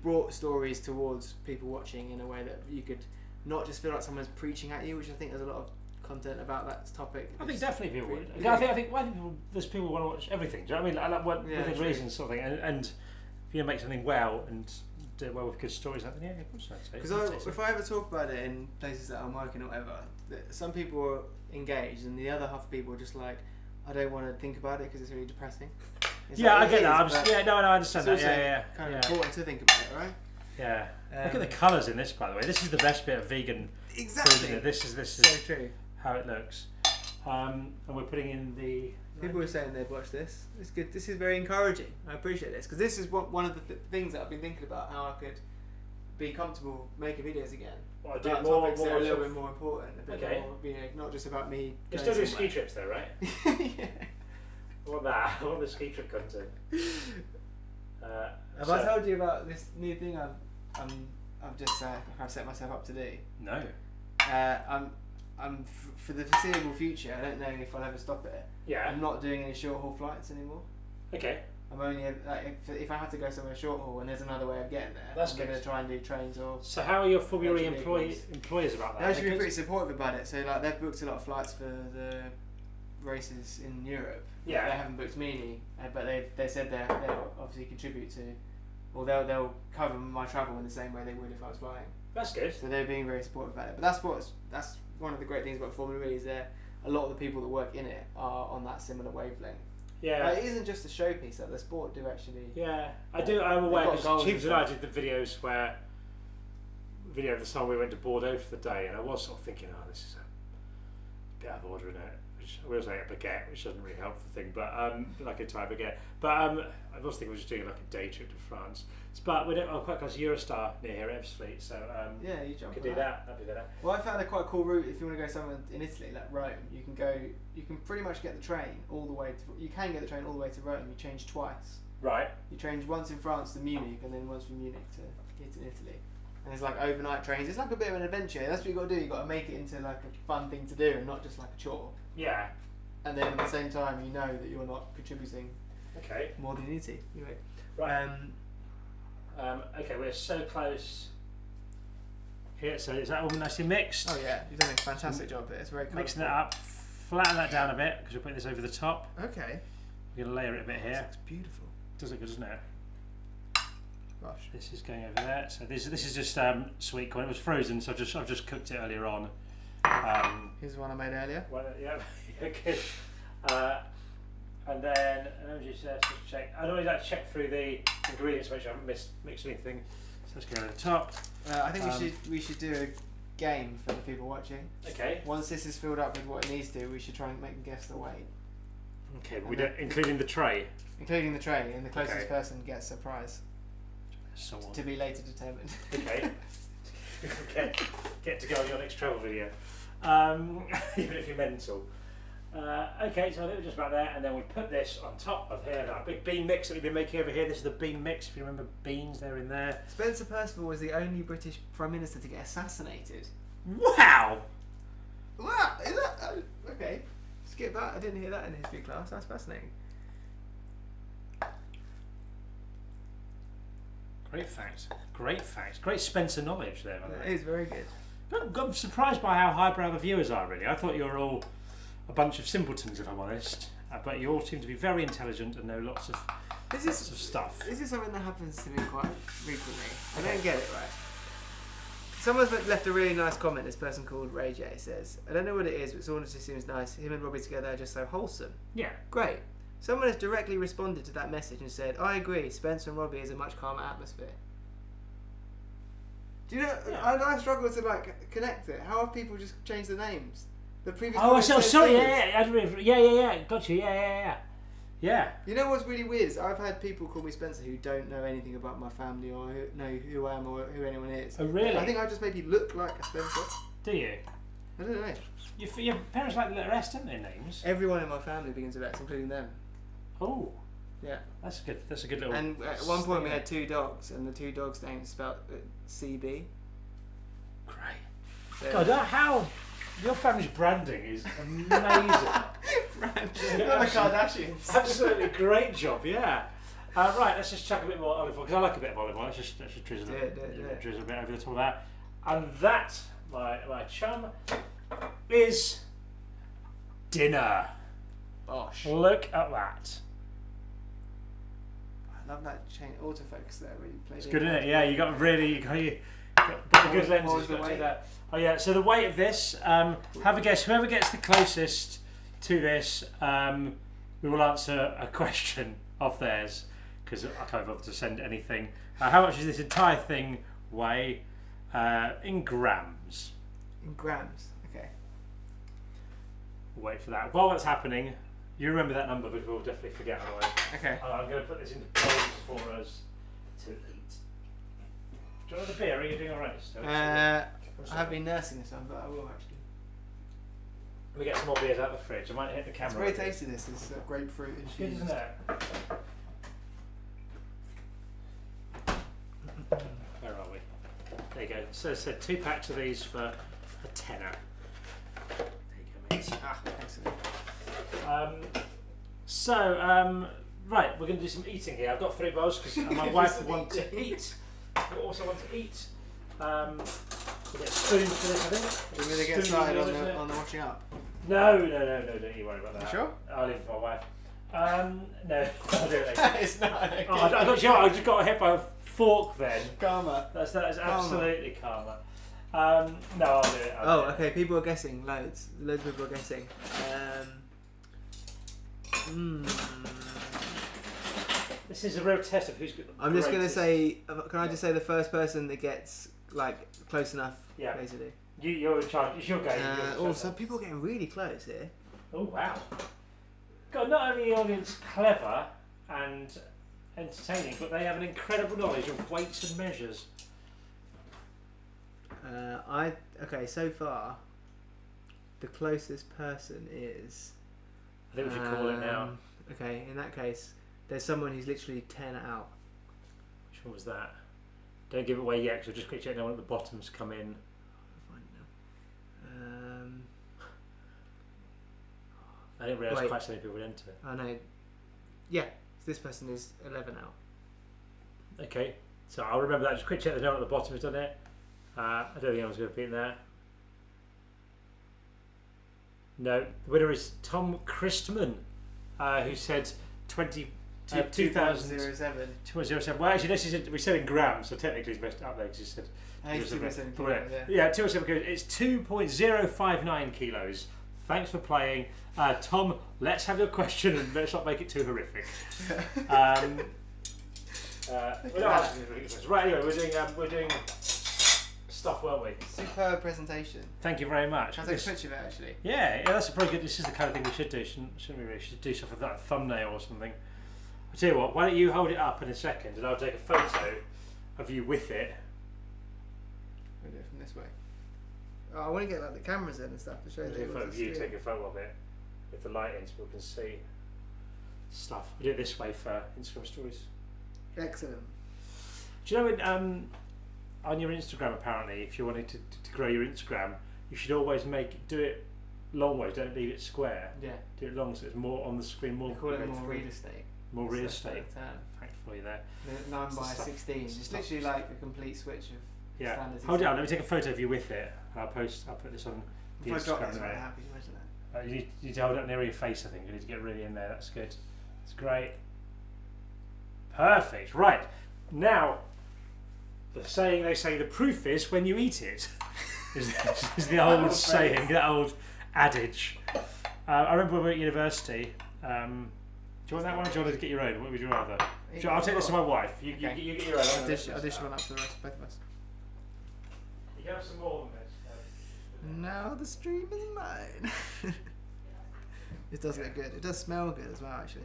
S2: brought stories towards people watching in a way that you could not just feel like someone's preaching at you, which I think there's a lot of content about that topic.
S1: I think definitely people would. I think there's people who want to watch everything. Do you know what I mean? Like within reason, sort of thing. And if you make something well and do it well with good stories, then yeah, of course I'd say.
S2: Because if I ever talk about it in places that I'm working or whatever, some people are engaged, and the other half of people are just like, I don't want to think about it because it's really depressing.
S1: Yeah,
S2: like,
S1: I get that.
S2: but
S1: I understand that.
S2: it's also
S1: Yeah.
S2: kind of important to think about it, right?
S1: Yeah. Look at the colours in this, by the way. This is the best bit of vegan
S2: Exactly.
S1: food, isn't it? This is
S2: So true.
S1: how it looks. And we're putting in the...
S2: People were saying they'd watch this. It's good. This is very encouraging. I appreciate this because this is one of the things that I've been thinking about, how I could be comfortable making videos again.
S1: Well, I
S2: About
S1: do more
S2: topics that are a little
S1: sort
S2: bit more important. A bit
S1: Okay.
S2: more, not just about me.
S1: You're
S2: going
S1: still doing
S2: somewhere.
S1: ski trips though, right?
S2: Yeah.
S1: I want that. I want the ski trip content.
S2: Have I told you about this new thing I've just I've set myself up to do?
S1: No.
S2: For the foreseeable future, I don't know if I'll ever stop it.
S1: Yeah.
S2: I'm not doing any short haul flights anymore.
S1: Okay.
S2: I'm only like if I have to go somewhere short haul and there's another way of getting there,
S1: That's
S2: I'm going
S1: good.
S2: to try and do trains or.
S1: So how are your Formulary
S2: Actually,
S1: employers about that?
S2: They're actually been pretty supportive about it. So like they've booked a lot of flights for the races in Europe.
S1: Yeah.
S2: They haven't booked me any, but they said they'll obviously contribute to, or they'll cover my travel in the same way they would if I was flying.
S1: That's good.
S2: So they're being very supportive about it. But that's one of the great things about Formula E is that a lot of the people that work in it are on that similar wavelength.
S1: Yeah.
S2: It isn't just a showpiece. Like the sport do actually.
S1: Yeah, I do. I'm aware
S2: got
S1: because
S2: goals
S1: Tubes
S2: and
S1: and I
S2: stuff.
S1: did the videos where video of the time we went to Bordeaux for the day, and I was sort of thinking, oh, this is a bit out of order, isn't it? Which I will say a baguette, which doesn't really help the thing, but like a Thai baguette. But I was thinking we were just doing like a day trip to France. But we're quite close to Eurostar near here at Ebbsfleet, so
S2: Yeah, you jump.
S1: could
S2: on
S1: do that. That'd be better.
S2: Well, I found a quite cool route if you want to go somewhere in Italy, like Rome. You can pretty much get the train all the way to. You can get the train all the way to Rome. You change twice.
S1: Right.
S2: You change once in France to Munich, and then once from Munich to Italy. And there's like overnight trains. It's like a bit of an adventure. That's what you got to do. You got to make it into like a fun thing to do, and not just like a chore.
S1: Yeah.
S2: And then at the same time, you know that you're not contributing
S1: Okay.
S2: more than you need to. Anyway.
S1: Right. Okay, we're so close. Here, so is that all nicely mixed?
S2: Oh yeah, you've done a fantastic job there. It's very
S1: Mixing it
S2: colourful.
S1: up, flatten that down a bit because we're putting this over the top.
S2: Okay.
S1: We're going to layer it a bit here.
S2: It's beautiful.
S1: Does look good, doesn't it?
S2: Gosh.
S1: This is going over there. So this is just sweet corn. It was frozen, so I've just cooked it earlier on.
S2: Here's the one I made earlier.
S1: Well, yeah, good. And then let me just check. I'd always like to check through the ingredients, make sure I haven't mixed anything. So let's go over the top.
S2: I think we should do a game for the people watching.
S1: Okay.
S2: Once this is filled up with what it needs to, we should try and make them guess the weight,
S1: Okay, but we don't, including the tray.
S2: including the tray, and the closest
S1: Okay.
S2: person gets a prize
S1: Someone.
S2: to be later determined.
S1: Okay. Get to go on your next travel video. Even if you're mental. Okay, so I think we're just about there, and then we put this on top of here, that big bean mix that we've been making over here. This is the bean mix, if you remember beans, they're in there.
S2: Spencer Perceval was the only British Prime Minister to get assassinated.
S1: Wow!
S2: Wow, is that okay? Skip that. I didn't hear that in history class. That's fascinating.
S1: Great fact. Great Spencer knowledge there, by the
S2: That
S1: way.
S2: is very good.
S1: I'm surprised by how highbrow the viewers are, really. I thought you were all a bunch of simpletons, if I'm honest. But you all seem to be very intelligent and know lots of stuff.
S2: This is something that happens to me quite frequently. I don't get it right. Someone's left a really nice comment. This person called Ray J says, "I don't know what it is, but Saunders just seems nice. Him and Robbie together are just so wholesome."
S1: Yeah.
S2: Great. Someone has directly responded to that message and said, "I agree. Spencer and Robbie is a much calmer atmosphere." Do you know?
S1: Yeah.
S2: I struggle to like connect it. How have people just changed the names? The previous.
S1: Oh,
S2: comment said
S1: sorry.
S2: Saunders.
S1: Yeah. Got you. Yeah.
S2: You know what's really weird is I've had people call me Spencer who don't know anything about my family or know who I am or who anyone is.
S1: Oh, really?
S2: I think I just maybe look like a Spencer.
S1: Do you?
S2: I don't know.
S1: Your parents like the rest, don't they, names?
S2: Everyone in my family begins with X, including them.
S1: Oh,
S2: Yeah.
S1: that's a good little.
S2: And at one point we had 2 dogs, and the 2 dogs' names spelled CB.
S1: Great.
S2: So
S1: God, how your family's branding is amazing.
S2: Brand. Not the Kardashians.
S1: Absolutely great job, yeah. Right, let's just chuck a bit more olive oil because I like a bit of olive oil. Let's just drizzle
S2: Do it.
S1: drizzle a bit over the top of that, and that, my chum, is dinner.
S2: Bosh.
S1: Look at that.
S2: I love that chain autofocus there where you play.
S1: It's good, isn't it? Yeah, you got the good lenses.
S2: What was the
S1: got to
S2: weight?
S1: that. Oh yeah, so the weight of this, have a guess. Whoever gets the closest to this, we will answer a question of theirs because I can't bother to send anything. How much does this entire thing weigh in grams?
S2: In grams, okay.
S1: We'll wait for that. While that's happening, you remember that number, but we'll definitely forget otherwise.
S2: Okay.
S1: I'm going to put this into bowls for us to eat. Do you want the beer? Are you doing all right still?
S2: I have been nursing this one, but I will actually.
S1: Let me get some more beers out of the fridge. I might hit the camera.
S2: It's very tasty. This is grapefruit
S1: It's good,
S2: infused.
S1: isn't it? Where are we? There you go. So it said 2 packs of these for a tenner. There you go, mate.
S2: Ah, excellent.
S1: Right, we're going to do some eating here. I've got 3 bowls because my wife wants to eat. I also want to eat. We'll get spoons for this, I think.
S2: Are we going to get started on the washing up?
S1: No, don't you worry about that.
S2: You sure?
S1: I'll leave it for my wife. No, I'll do it later.
S2: It's not. Okay.
S1: Oh, I just got hit by a fork then.
S2: Karma.
S1: That is absolutely karma. No, I'll do it. I'll do it.
S2: Okay. People are guessing. Loads of people are guessing.
S1: This is a real test of who's good.
S2: I'm just going to say. Can I just say the first person that gets like close enough?
S1: Yeah.
S2: Basically.
S1: You're in charge. It's your game.
S2: So people are getting really close here.
S1: Oh wow! God, not only the audience clever and entertaining, but they have an incredible knowledge of weights and measures.
S2: So far, the closest person is.
S1: I think we should call it now.
S2: Okay, in that case, there's someone who's literally 10 out.
S1: Which one was that? Don't give it away yet, because I'll just quick check now when the bottoms come in. I didn't realise quite so many people would enter.
S2: I know. Yeah, this person is 11 out.
S1: Okay, so I'll remember that. Just quick check the note at the bottom has done it. I don't think anyone's going to be in there. No, the winner is Tom Christman, who said
S2: 2007.
S1: 2007. Well, actually, we said in grams, so technically he's messed up there because he said.
S2: 2.7 kilos,
S1: yeah, 2.7 kilos. It's 2.059 kilos. Thanks for playing. Tom, let's have your question and let's not make it too horrific. Right, anyway, we're doing stuff, weren't we?
S2: Superb presentation.
S1: Thank you very much.
S2: Can I take a picture of it, actually?
S1: Yeah, that's a pretty good. This is the kind of thing we should do, shouldn't we? Really? Should do stuff with that thumbnail or something. I'll tell you what. Why don't you hold it up in a second, and I'll take a photo of you with it.
S2: We'll do it from this way. Oh, I want to get like the cameras in and stuff to show
S1: Take a photo of you. Take a photo of it with the light in, so people can see stuff. We do it this way for Instagram stories.
S2: Excellent.
S1: Do you know on your Instagram, apparently, if you wanted to grow your Instagram, you should always do it long ways. Don't leave it square.
S2: Yeah.
S1: Do it long so it's more on the screen. More.
S2: We call it more real estate.
S1: More real estate. Thankfully, there.
S2: The 9 by 16. It's literally like a complete switch of.
S1: Yeah. Hold it on. Let me take a photo of you with it. I'll put this on the
S2: If I got
S1: Instagram.
S2: this, I'm happy to imagine that.
S1: You need to hold it near your face. I think you need to get really in there. That's good. That's great. Perfect. Right now, they say the proof is when you eat it. is the old saying, the old adage. I remember when we were at university. Do you want that one, or do you want to get your own? What would you rather? I'll take this to my wife. You get your own.
S2: I'll dish one up for the rest, both of us.
S1: You can have some more than this.
S2: Now the stream is mine. It does look good. It does smell good as well, actually.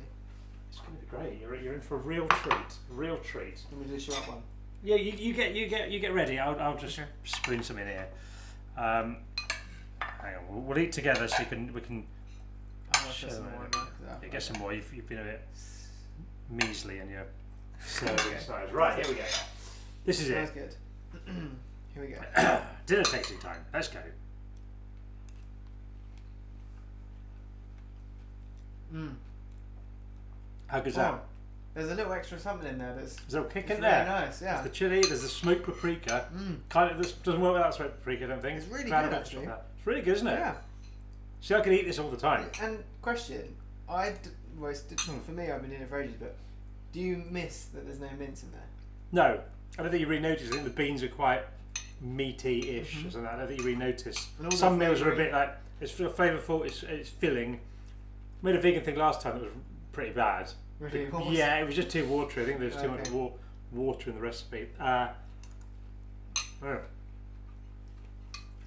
S1: It's going to be great. You're in for a real treat. Real treat.
S2: Let me dish you up one.
S1: Yeah, you get ready. I'll just spoon some in here. Hang on, we'll eat together so we can.
S2: Show some more.
S1: Get some more. You've been a bit measly in your serving size. Right, here we go. This is
S2: That's
S1: it.
S2: good. Here we go.
S1: Dinner tasting time. Let's go. How good's that?
S2: There's a little extra something in there that's.
S1: There's a little kick in
S2: really
S1: there.
S2: Nice, yeah.
S1: There's the chili. There's the smoked paprika. Kind of. This doesn't work without smoked paprika. I don't think.
S2: It's really good, actually.
S1: It's really good, isn't it?
S2: Yeah.
S1: See, I could eat this all the time.
S2: And question, for me, I've been doing it for ages, but do you miss that there's no mince in there?
S1: No, I don't think you really notice. I think the beans are quite meaty-ish, or something. I don't think you really notice. Some meals are a bit like it's flavourful. It's filling. Made a vegan thing last time that was pretty bad.
S2: Really?
S1: Yeah, it was just too watery. I think there's too
S2: Okay.
S1: much water in the recipe.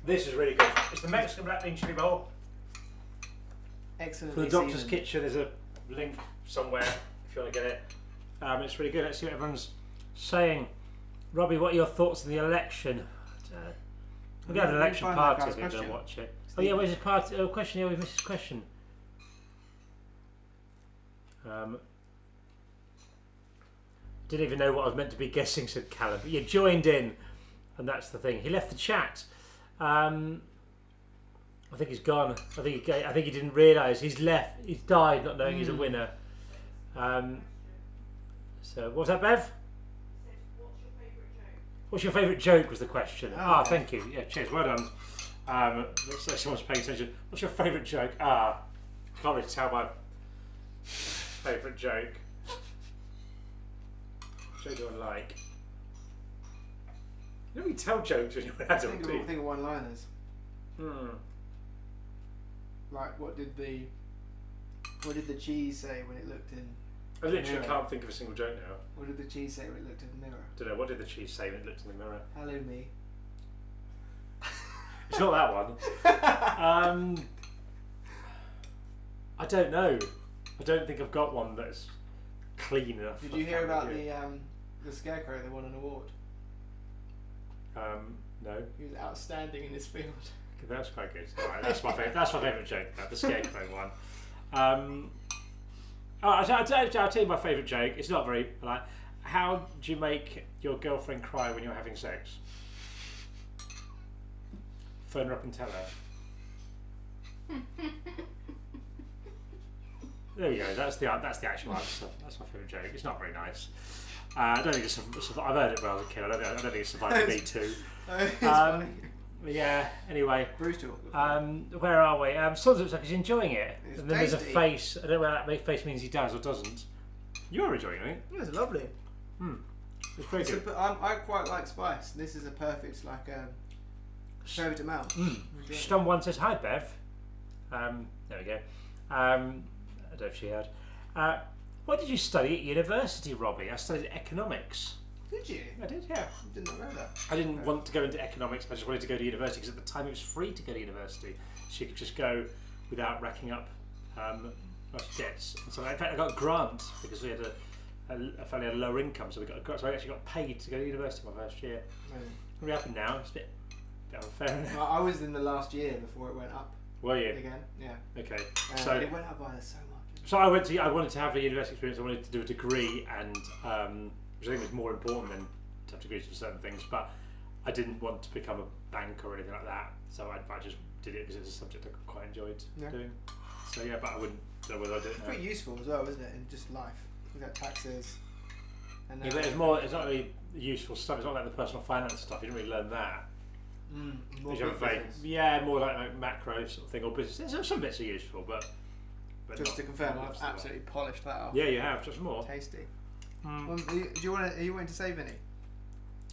S1: This is really good. It's the Mexican black bean chili bowl.
S2: Excellent.
S1: For the Doctor's Kitchen, there's a link somewhere if you want to get it. It's really good. Let's see what everyone's saying. Robbie, what are your thoughts on the election? We're going to have an election party if you're going to watch it. Oh yeah, where's his party? Oh, question. Yeah, we missed his question. Didn't even know what I was meant to be guessing, said Callum. But you joined in, and that's the thing. He left the chat. I think he's gone. I think he didn't realise he's left. He's died, not knowing he's a winner. So what's that, Bev? What's your favourite joke? Was the question. Thank you. Yeah, cheers. Well done. Looks like someone's paying attention. What's your favourite joke? I can't really tell my favourite joke. What joke do I like? You don't really tell jokes when you're an adult, do you?
S2: Think of one-liners.
S1: Hmm.
S2: Like, what did the cheese say when it looked in?
S1: I literally can't think of a single joke now.
S2: What did the cheese say when it looked in the mirror?
S1: Don't know. What did the cheese say when it looked in the mirror?
S2: Hello, me.
S1: It's not that one. I don't know. I don't think I've got one that's clean enough.
S2: Did you hear about the scarecrow that won an award?
S1: No.
S2: He was outstanding in his field.
S1: That's quite good. Right, that's my favourite. That's my favourite joke. The scarecrow one. I'll tell you my favourite joke. It's not very polite. How do you make your girlfriend cry when you're having sex? Phone her up and tell her. There we go. That's the actual answer. That's my favourite joke. It's not very nice. I don't think it's. I've heard it when I was a kid. I don't think it survived Me Too.
S2: Funny.
S1: Yeah. Anyway.
S2: Brutal.
S1: Where are we? Saunders looks like he's enjoying it.
S2: It's
S1: and then there's a
S2: tasty.
S1: face. I don't know whether that face means he does or doesn't. You're enjoying it.
S2: It's lovely.
S1: It's very good.
S2: I quite like spice. This is a perfect perfect amount.
S1: Stone1 says hi, Bev. There we go. I don't know if she heard. What did you study at university, Robbie? I studied economics.
S2: Did you?
S1: I did, yeah.
S2: I did not know that.
S1: I didn't want to go into economics. I just wanted to go to university because at the time it was free to go to university. So you could just go without racking up much debts. And so in fact, I got a grant because we had a fairly lower income. So I actually got paid to go to university my first year. What happened now? It's a bit unfair now.
S2: Well, I was in the last year before it went up.
S1: Were you?
S2: Again, yeah.
S1: Okay.
S2: So it went up by so much.
S1: So I wanted to have a university experience. I wanted to do a degree, and which I think was more important than to have degrees for certain things. But I didn't want to become a banker or anything like that. So I just did it because it's a subject I quite enjoyed doing. So yeah, but I wouldn't know whether I did it.
S2: It's pretty useful as well, isn't it? In just life, you got taxes. And
S1: Yeah, but it's more. It's not really useful stuff. It's not like the personal finance stuff. You don't really learn that.
S2: More
S1: You have a very, more like macro sort of thing or business. Some bits are useful, but
S2: just
S1: not,
S2: to confirm,
S1: not
S2: I've absolutely polished that off.
S1: Yeah, you have just more.
S2: Tasty. Are you wanting to save any?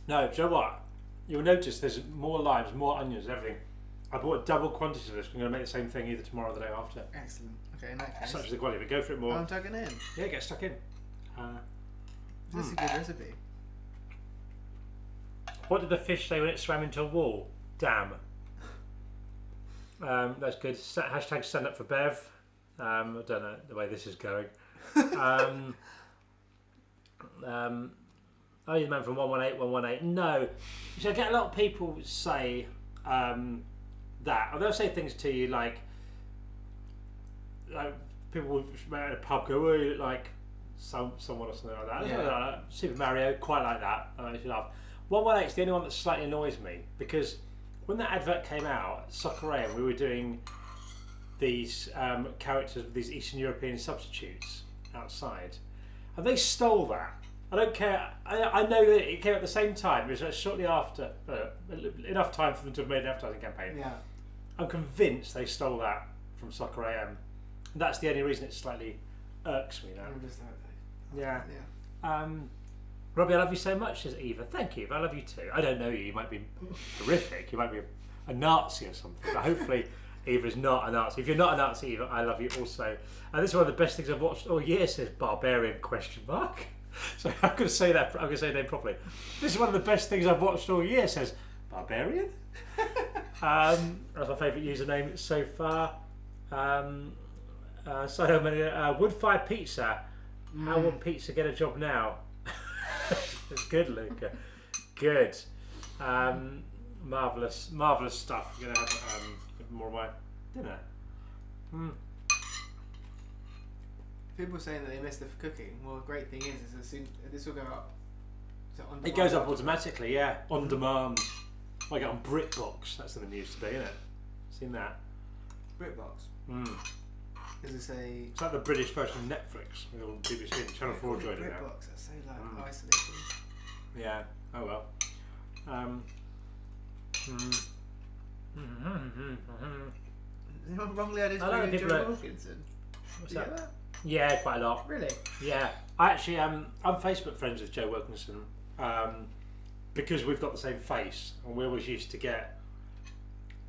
S1: No, do you know what? You'll notice there's more limes, more onions, and everything. I bought a double quantity of this. I'm going to make the same thing either tomorrow or the day after.
S2: Excellent. Okay, in that case.
S1: Such is the quality, but go for it more.
S2: I'm tugging in.
S1: Yeah, get stuck in.
S2: This is a good recipe.
S1: What did the fish say when it swam into a wall? Damn. That's good. Hashtag stand up for Bev. I don't know the way this is going. Oh, you're the man from 118. No. So I get a lot of people say that. Or they'll say things to you like people will at a pub go, oh, you look like someone or something like that.
S2: Yeah.
S1: Super Mario, quite like that. I makes me laugh. 118 is the only one that slightly annoys me because when that advert came out, Soccer AM, we were doing these characters, these Eastern European substitutes outside, and they stole that. I don't care. I know that it came at the same time. It was shortly after, enough time for them to have made an advertising campaign.
S2: Yeah.
S1: I'm convinced they stole that from Soccer AM. And that's the only reason it slightly irks me now. Yeah. Robbie, I love you so much, says Eva. Thank you, but I love you too. I don't know you. You might be horrific. You might be a Nazi or something. But hopefully Eva is not a Nazi. If you're not a Nazi, Eva, I love you also. And this is one of the best things I've watched all year, says Barbarian question mark. So I'm going to say that. I'm going to say the name properly. This is one of the best things I've watched all year, says Barbarian. That's my favourite username so far. So many wood-fire pizza. How will pizza get a job now? It's good, Luca. Good. Marvellous stuff. I'm going to have more of my dinner.
S2: People saying that they miss the cooking. Well, the great thing is as soon this will go up. So on
S1: It goes up automatically, yeah. On demand. I get on BritBox. That's something used to be, isn't it? Seen that?
S2: BritBox. Does it say?
S1: It's like the British version of Netflix. With all BBC and Channel 4 joined it now.
S2: BritBox. That's so like isolating.
S1: Yeah. Oh well.
S2: Is anyone wrongly added
S1: I
S2: for Joe Wilkinson?
S1: What's
S2: Did you
S1: that?
S2: get that?
S1: Yeah, quite a lot.
S2: Really?
S1: Yeah. I actually I'm Facebook friends with Joe Wilkinson because we've got the same face, and we always used to get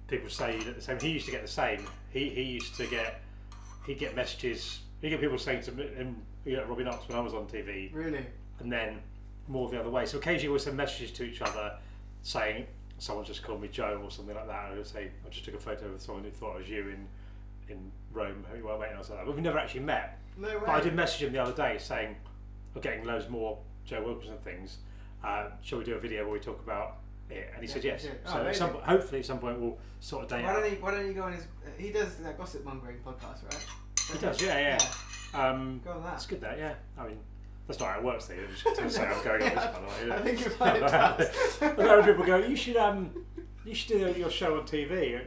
S1: people say that the same. He used to get the same. He'd get messages. He'd get people saying to him, Robbie Knox when I was on TV.
S2: Really?
S1: And then more the other way. So occasionally we'll send messages to each other saying, someone just called me Joe or something like that. And I would say, I just took a photo with someone who thought I was you in Rome. Hope you're well, mate, and I was like that. But we've never actually met.
S2: No way.
S1: But I did message him the other day saying, we're getting loads more Joe Wilkinson things. Shall we do a video where we talk about it? And he said yes.
S2: Oh,
S1: So hopefully at some point we'll sort a date out.
S2: Why don't you go on his? He does that gossip mongering podcast, right?
S1: He does, yeah.
S2: Go on that.
S1: That's good, that, yeah. I mean, that's not how it works, though. You're just to say I'm going on this one.
S2: I think you'll find it does.
S1: A lot of people go, you should do your show on TV.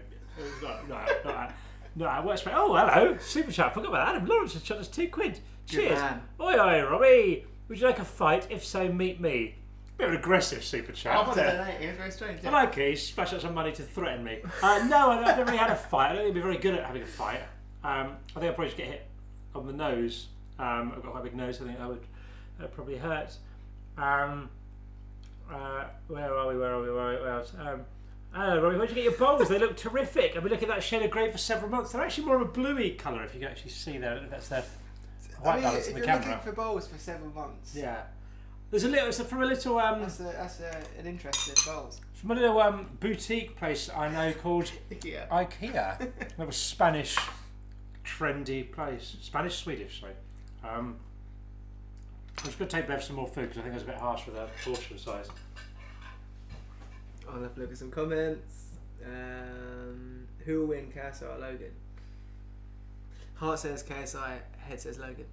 S1: No, I work. Oh, hello, super chat. Forgot about Adam Lawrence has shot us £2. Cheers. Oi, Robbie. Would you like a fight? If so, meet me. Bit of an aggressive super chat.
S2: I was very strange.
S1: I like it. He splashed out some money to threaten me. No, I've never really had a fight. I don't think I'd be very good at having a fight. I think I'd probably just get hit on the nose. I've got quite a big nose. I think that would probably hurt. Where are we? Where else? Hello, Robbie. Where'd you get your bowls? They look terrific. I've been looking at that shade of grey for several months. They're actually more of a bluey colour, if you can actually see there. I don't know if that's their white balance in the camera.
S2: If you're looking for bowls for several months.
S1: Yeah. There's a little. It's from a little.
S2: That's an interest in bowls.
S1: From a little boutique place I know called
S2: IKEA.
S1: IKEA. That was Spanish, trendy place. Swedish, sorry. I'm just going to take Bev some more food because I think I was a bit harsh with her portion size.
S2: I'll have to look at some comments. Who will win, KSI or Logan? Heart says KSI, head says Logan.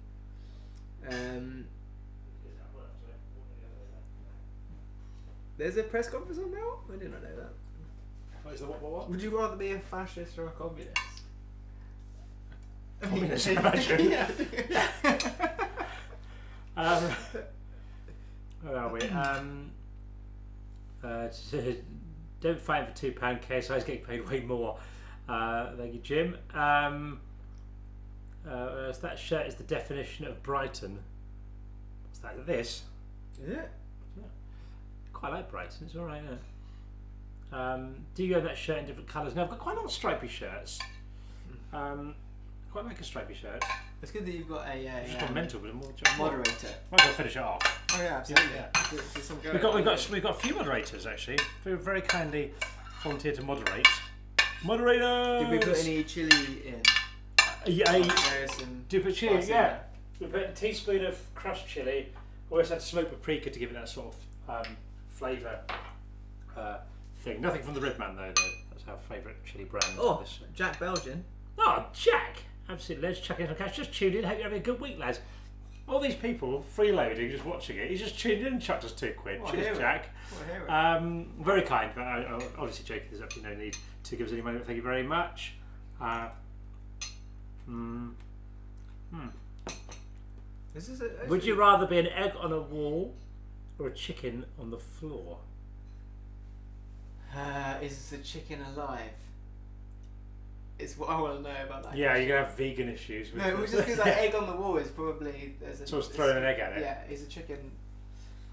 S2: There's a press conference on now? I did not know that.
S1: What is the what?
S2: Would you rather be a fascist or a communist?
S1: Communist, I imagine.
S2: Yeah.
S1: Where are we? Don't fight for £2. KSI's getting paid way more. Thank you, Jim. That shirt is the definition of Brighton. What's that? This?
S2: Is it?
S1: Quite like Brighton. It's all right. Yeah. Do you own that shirt in different colours? No, I've got quite a lot of stripy shirts. Quite like a stripy shirt.
S2: It's good that you've got a
S1: just gone mental, but
S2: moderator.
S1: Might as well finish it off.
S2: Oh yeah, absolutely.
S1: Yeah. We've got a few moderators actually who very kindly volunteered to moderate. Moderators.
S2: Did we put any chili in?
S1: Did we put chili? Yeah. We put a teaspoon of crushed chili. We always had smoked paprika to give it that sort of flavour thing. Nothing from the Ribman though. That's our favourite chili brand.
S2: Oh, Jack Belgian.
S1: Oh, Jack! Absolutely. Let's check in some cash. Just tuned in. Hope you're having a good week, lads. All these people freeloading, just watching it. He's just tuned in and chucked us £2. Cheers, Jack. Very kind, but obviously joking. There's actually no need to give us any money. But thank you very much. Would you rather be an egg on a wall or a chicken on the floor?
S2: Is the chicken alive? It's what I want to know about that.
S1: Yeah, you're gonna have vegan issues.
S2: No, just because that egg on the wall is probably
S1: someone's throwing an egg at it.
S2: Yeah, is a chicken.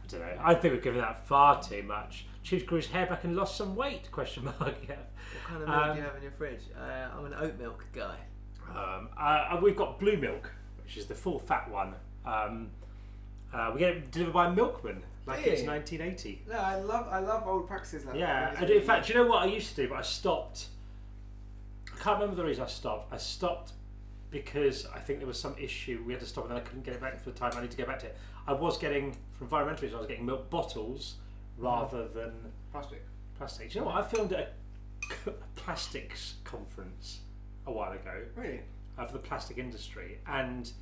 S1: I don't know. I think we've given that far too much. Chief grew his hair back and lost some weight? Question mark. Yeah.
S2: What kind of milk do you have in your fridge? I'm an oat milk guy.
S1: We've got blue milk, which is the full fat one. We get it delivered by a milkman, like it's 1980.
S2: No, I love old practices like that.
S1: Yeah, and in fact, do you know what I used to do? But I stopped. I can't remember the reason I stopped. I stopped because I think there was some issue. We had to stop, and then I couldn't get it back for the time I need to go back to it. I was getting, for environmental reasons, I was getting milk bottles rather than
S2: plastic.
S1: Do you know what? I filmed at a plastics conference a while ago.
S2: Really?
S1: For the plastic industry, and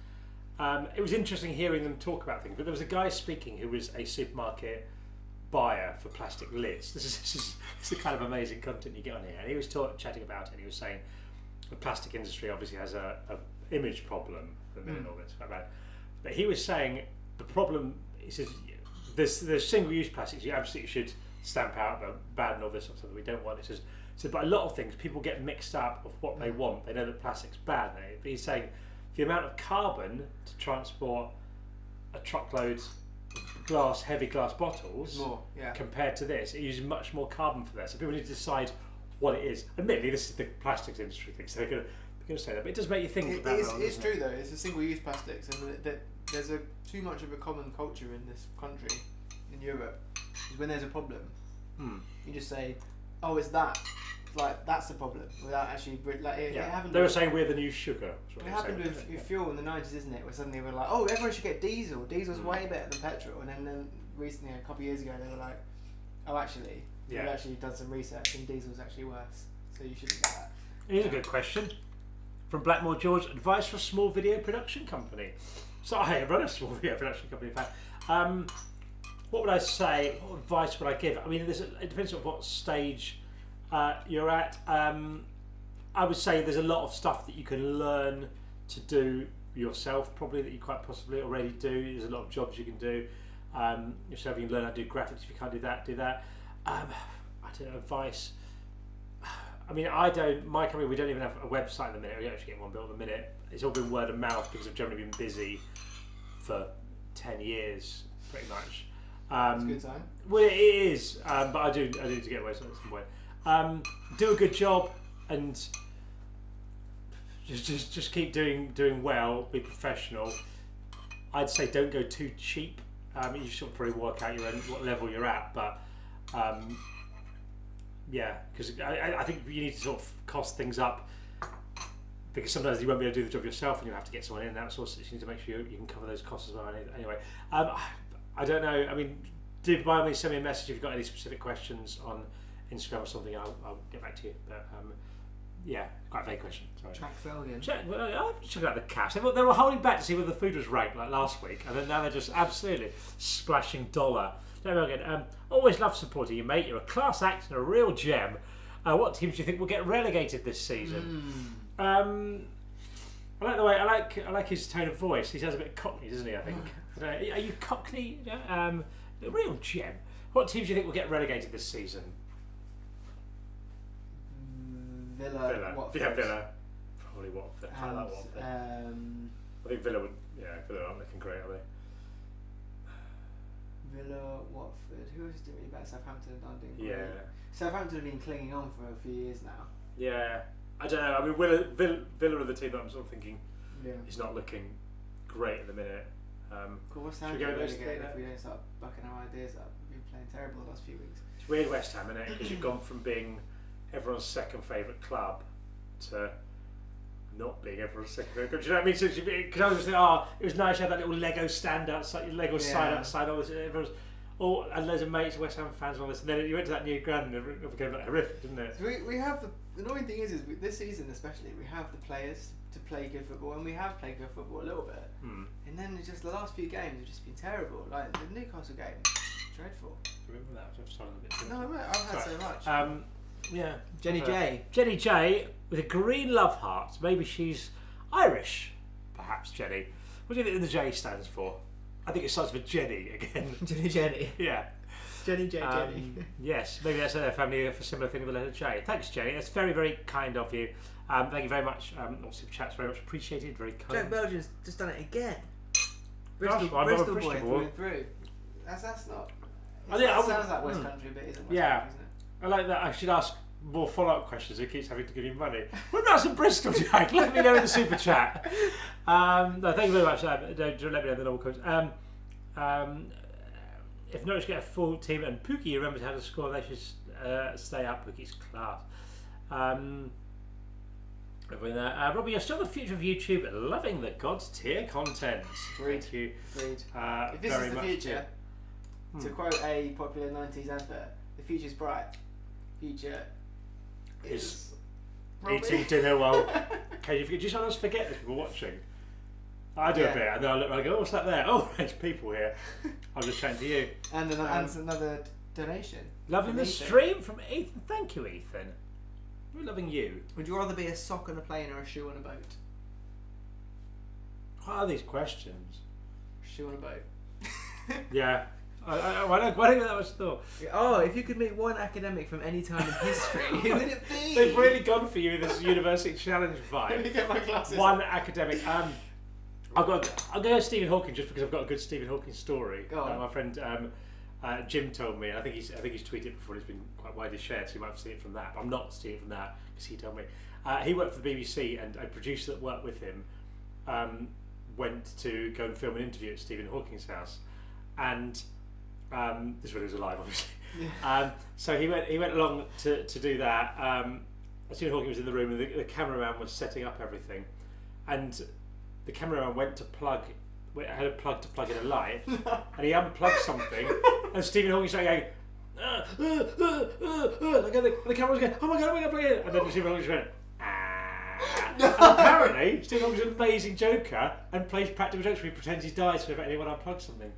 S1: it was interesting hearing them talk about things. But there was a guy speaking who was a supermarket buyer for plastic lids. This is the kind of amazing content you get on here. And he was chatting about it. And he was saying the plastic industry obviously has a image problem at the minute. All this quite bad. But he was saying the problem. He says there's single-use plastics. You absolutely should stamp out the bad and all this sort of stuff that we don't want. It says. So, but a lot of things people get mixed up of what they want. They know that plastic's bad. But he's saying the amount of carbon to transport a truckload of heavy glass bottles compared to this, it uses much more carbon for that. So people need to decide what it is. Admittedly, this is the plastics industry thing, so they're going to say that. But it does make you think about it.
S2: It's true though. It's a single-use plastics, and there's too much of a common culture in this country, in Europe. Is when there's a problem, you just say, "Oh, it's that." Like that's the problem without actually like it happened.
S1: They were saying we're the new sugar.
S2: It happened with fuel in the 90s, isn't it? Where suddenly we're like, oh, everyone should get diesel. Diesel's way better than petrol. And then recently, a couple of years ago, they were like, oh, actually, we've actually done some research and diesel's actually worse. So you shouldn't get that.
S1: Here's a good question from Blackmore George: advice for a small video production company. So I run a small video production company. In fact, what would I say? What advice would I give? I mean, it depends on what stage you're at. I would say there's a lot of stuff that you can learn to do yourself, probably, that you quite possibly already do. There's a lot of jobs you can do yourself. You can learn how to do graphics. If you can't do that, do that. I don't know, advice. I mean, my company, we don't even have a website at the minute. We don't actually get one built at the minute. It's all been word of mouth because I've generally been busy for 10 years, pretty much.
S2: It's a good time.
S1: Well, it is, but I do need to get away at some point. Do a good job and just keep doing well. Be professional. I'd say don't go too cheap. You should probably work out what level you're at, but because I think you need to sort of cost things up, because sometimes you won't be able to do the job yourself and you'll have to get someone in and outsource it. So you need to make sure you can cover those costs as well. Anyway, I don't know. I mean, do by all means send me a message if you've got any specific questions on Instagram or something. I'll get back to you. But quite a vague question. Sorry.
S2: Jack Felgen.
S1: Check out the cash. They were holding back to see whether the food was ranked like last week, and then now they're just absolutely splashing dollar. Again, always love supporting you, mate. You're a class act and a real gem. What teams do you think will get relegated this season? I like the way I like his tone of voice. He sounds a bit cockney, doesn't he? I think. Are you cockney? A real gem. What teams do you think will get relegated this season?
S2: Villa. Watford.
S1: Yeah, Villa. Probably Watford. I like Watford. I think Villa would. Yeah, Villa aren't looking great, are they?
S2: Villa, Watford. Who else is doing really bad? Southampton aren't doing great.
S1: Yeah.
S2: Southampton have been clinging on for a few years now.
S1: Yeah. I don't know. I mean, Villa are the team that I'm sort of thinking is not looking great at the minute.
S2: West Ham get relegated if we don't start bucking our ideas up. We've been playing terrible the last few weeks.
S1: It's weird, West Ham, isn't it? Because you've gone from being everyone's second favourite club to not being everyone's second favourite club. Do you know what I mean? Because I was just thinking, it was nice to have that little Lego stand outside, Lego side outside, all this. Everyone's and loads of mates, West Ham fans, and all this. And then you went to that new ground and it became like horrific, didn't it?
S2: So we have the annoying thing is this season especially, we have the players to play good football, and we have played good football a little bit. And then it's just the last few games have just been terrible. Like the Newcastle game, dreadful.
S1: Remember that? I've started a bit.
S2: No, I've had so much.
S1: Yeah.
S2: Jenny J.
S1: Jenny J with a green love heart. Maybe she's Irish, perhaps. Jenny. What do you think the J stands for? I think it starts with Jenny again.
S2: Jenny.
S1: Yeah.
S2: Jenny J. Jenny.
S1: Yes, maybe that's their family for a similar thing with the letter J. Thanks, Jenny. That's very, very kind of you. Thank you very much. All super chats, very much appreciated. Very kind.
S2: Jack Belgian's just done it again.
S1: Bristol
S2: boy through and through. That's not.
S1: It
S2: sounds like West Country, but it isn't West
S1: Yeah.
S2: Country, isn't it?
S1: I like that. I should ask more follow-up questions. Who keeps having to give you money? What about some Bristol, Jack? Let me know in the super chat. No, thank you very much. Don't let me know in the normal comments. If Norwich get a full team and Pookie remembers how to score, they should stay up. Pookie's class. Robbie, you're still the future of YouTube. Loving the God's tier content.
S2: Agreed.
S1: Thank you.
S2: Agreed. If this
S1: very
S2: is the
S1: much
S2: future, to quote a popular 90s advert, the future's bright. Future is
S1: eating dinner while. Can you forget? Do you sometimes forget this people watching? I do a bit, and then I look and I go, "Oh, what's that there? Oh, there's people here." I'm just chatting to you.
S2: And another donation.
S1: Loving the stream from Ethan. Thank you, Ethan. We're loving you.
S2: Would you rather be a sock on a plane or a shoe on a boat?
S1: What are these questions?
S2: Shoe on a boat.
S1: Yeah. Why don't you that much thought?
S2: Oh, if you could meet one academic from any time in history, who would it be?
S1: They've really gone for you in this university challenge vibe.
S2: Let me get my glasses.
S1: One academic. I'll go Stephen Hawking just because I've got a good Stephen Hawking story.
S2: Go on.
S1: My friend Jim told me, and I think he's tweeted it before. It's been quite widely shared, so you might have seen it from that. But I'm not seeing it from that because he told me. He worked for the BBC, and a producer that worked with him went to go and film an interview at Stephen Hawking's house, and this one was alive, obviously. Yeah. So he went along to do that. Stephen Hawking was in the room, and the cameraman was setting up everything, and the cameraman went to had a plug to plug in a light, and he unplugged something, and Stephen Hawking started going, the camera was going, oh my god, I'm going to plug it in, and then Stephen Hawking just went, And apparently, Stephen Hawking's an amazing joker and plays practical jokes where he pretends he dies whenever anyone unplugs something.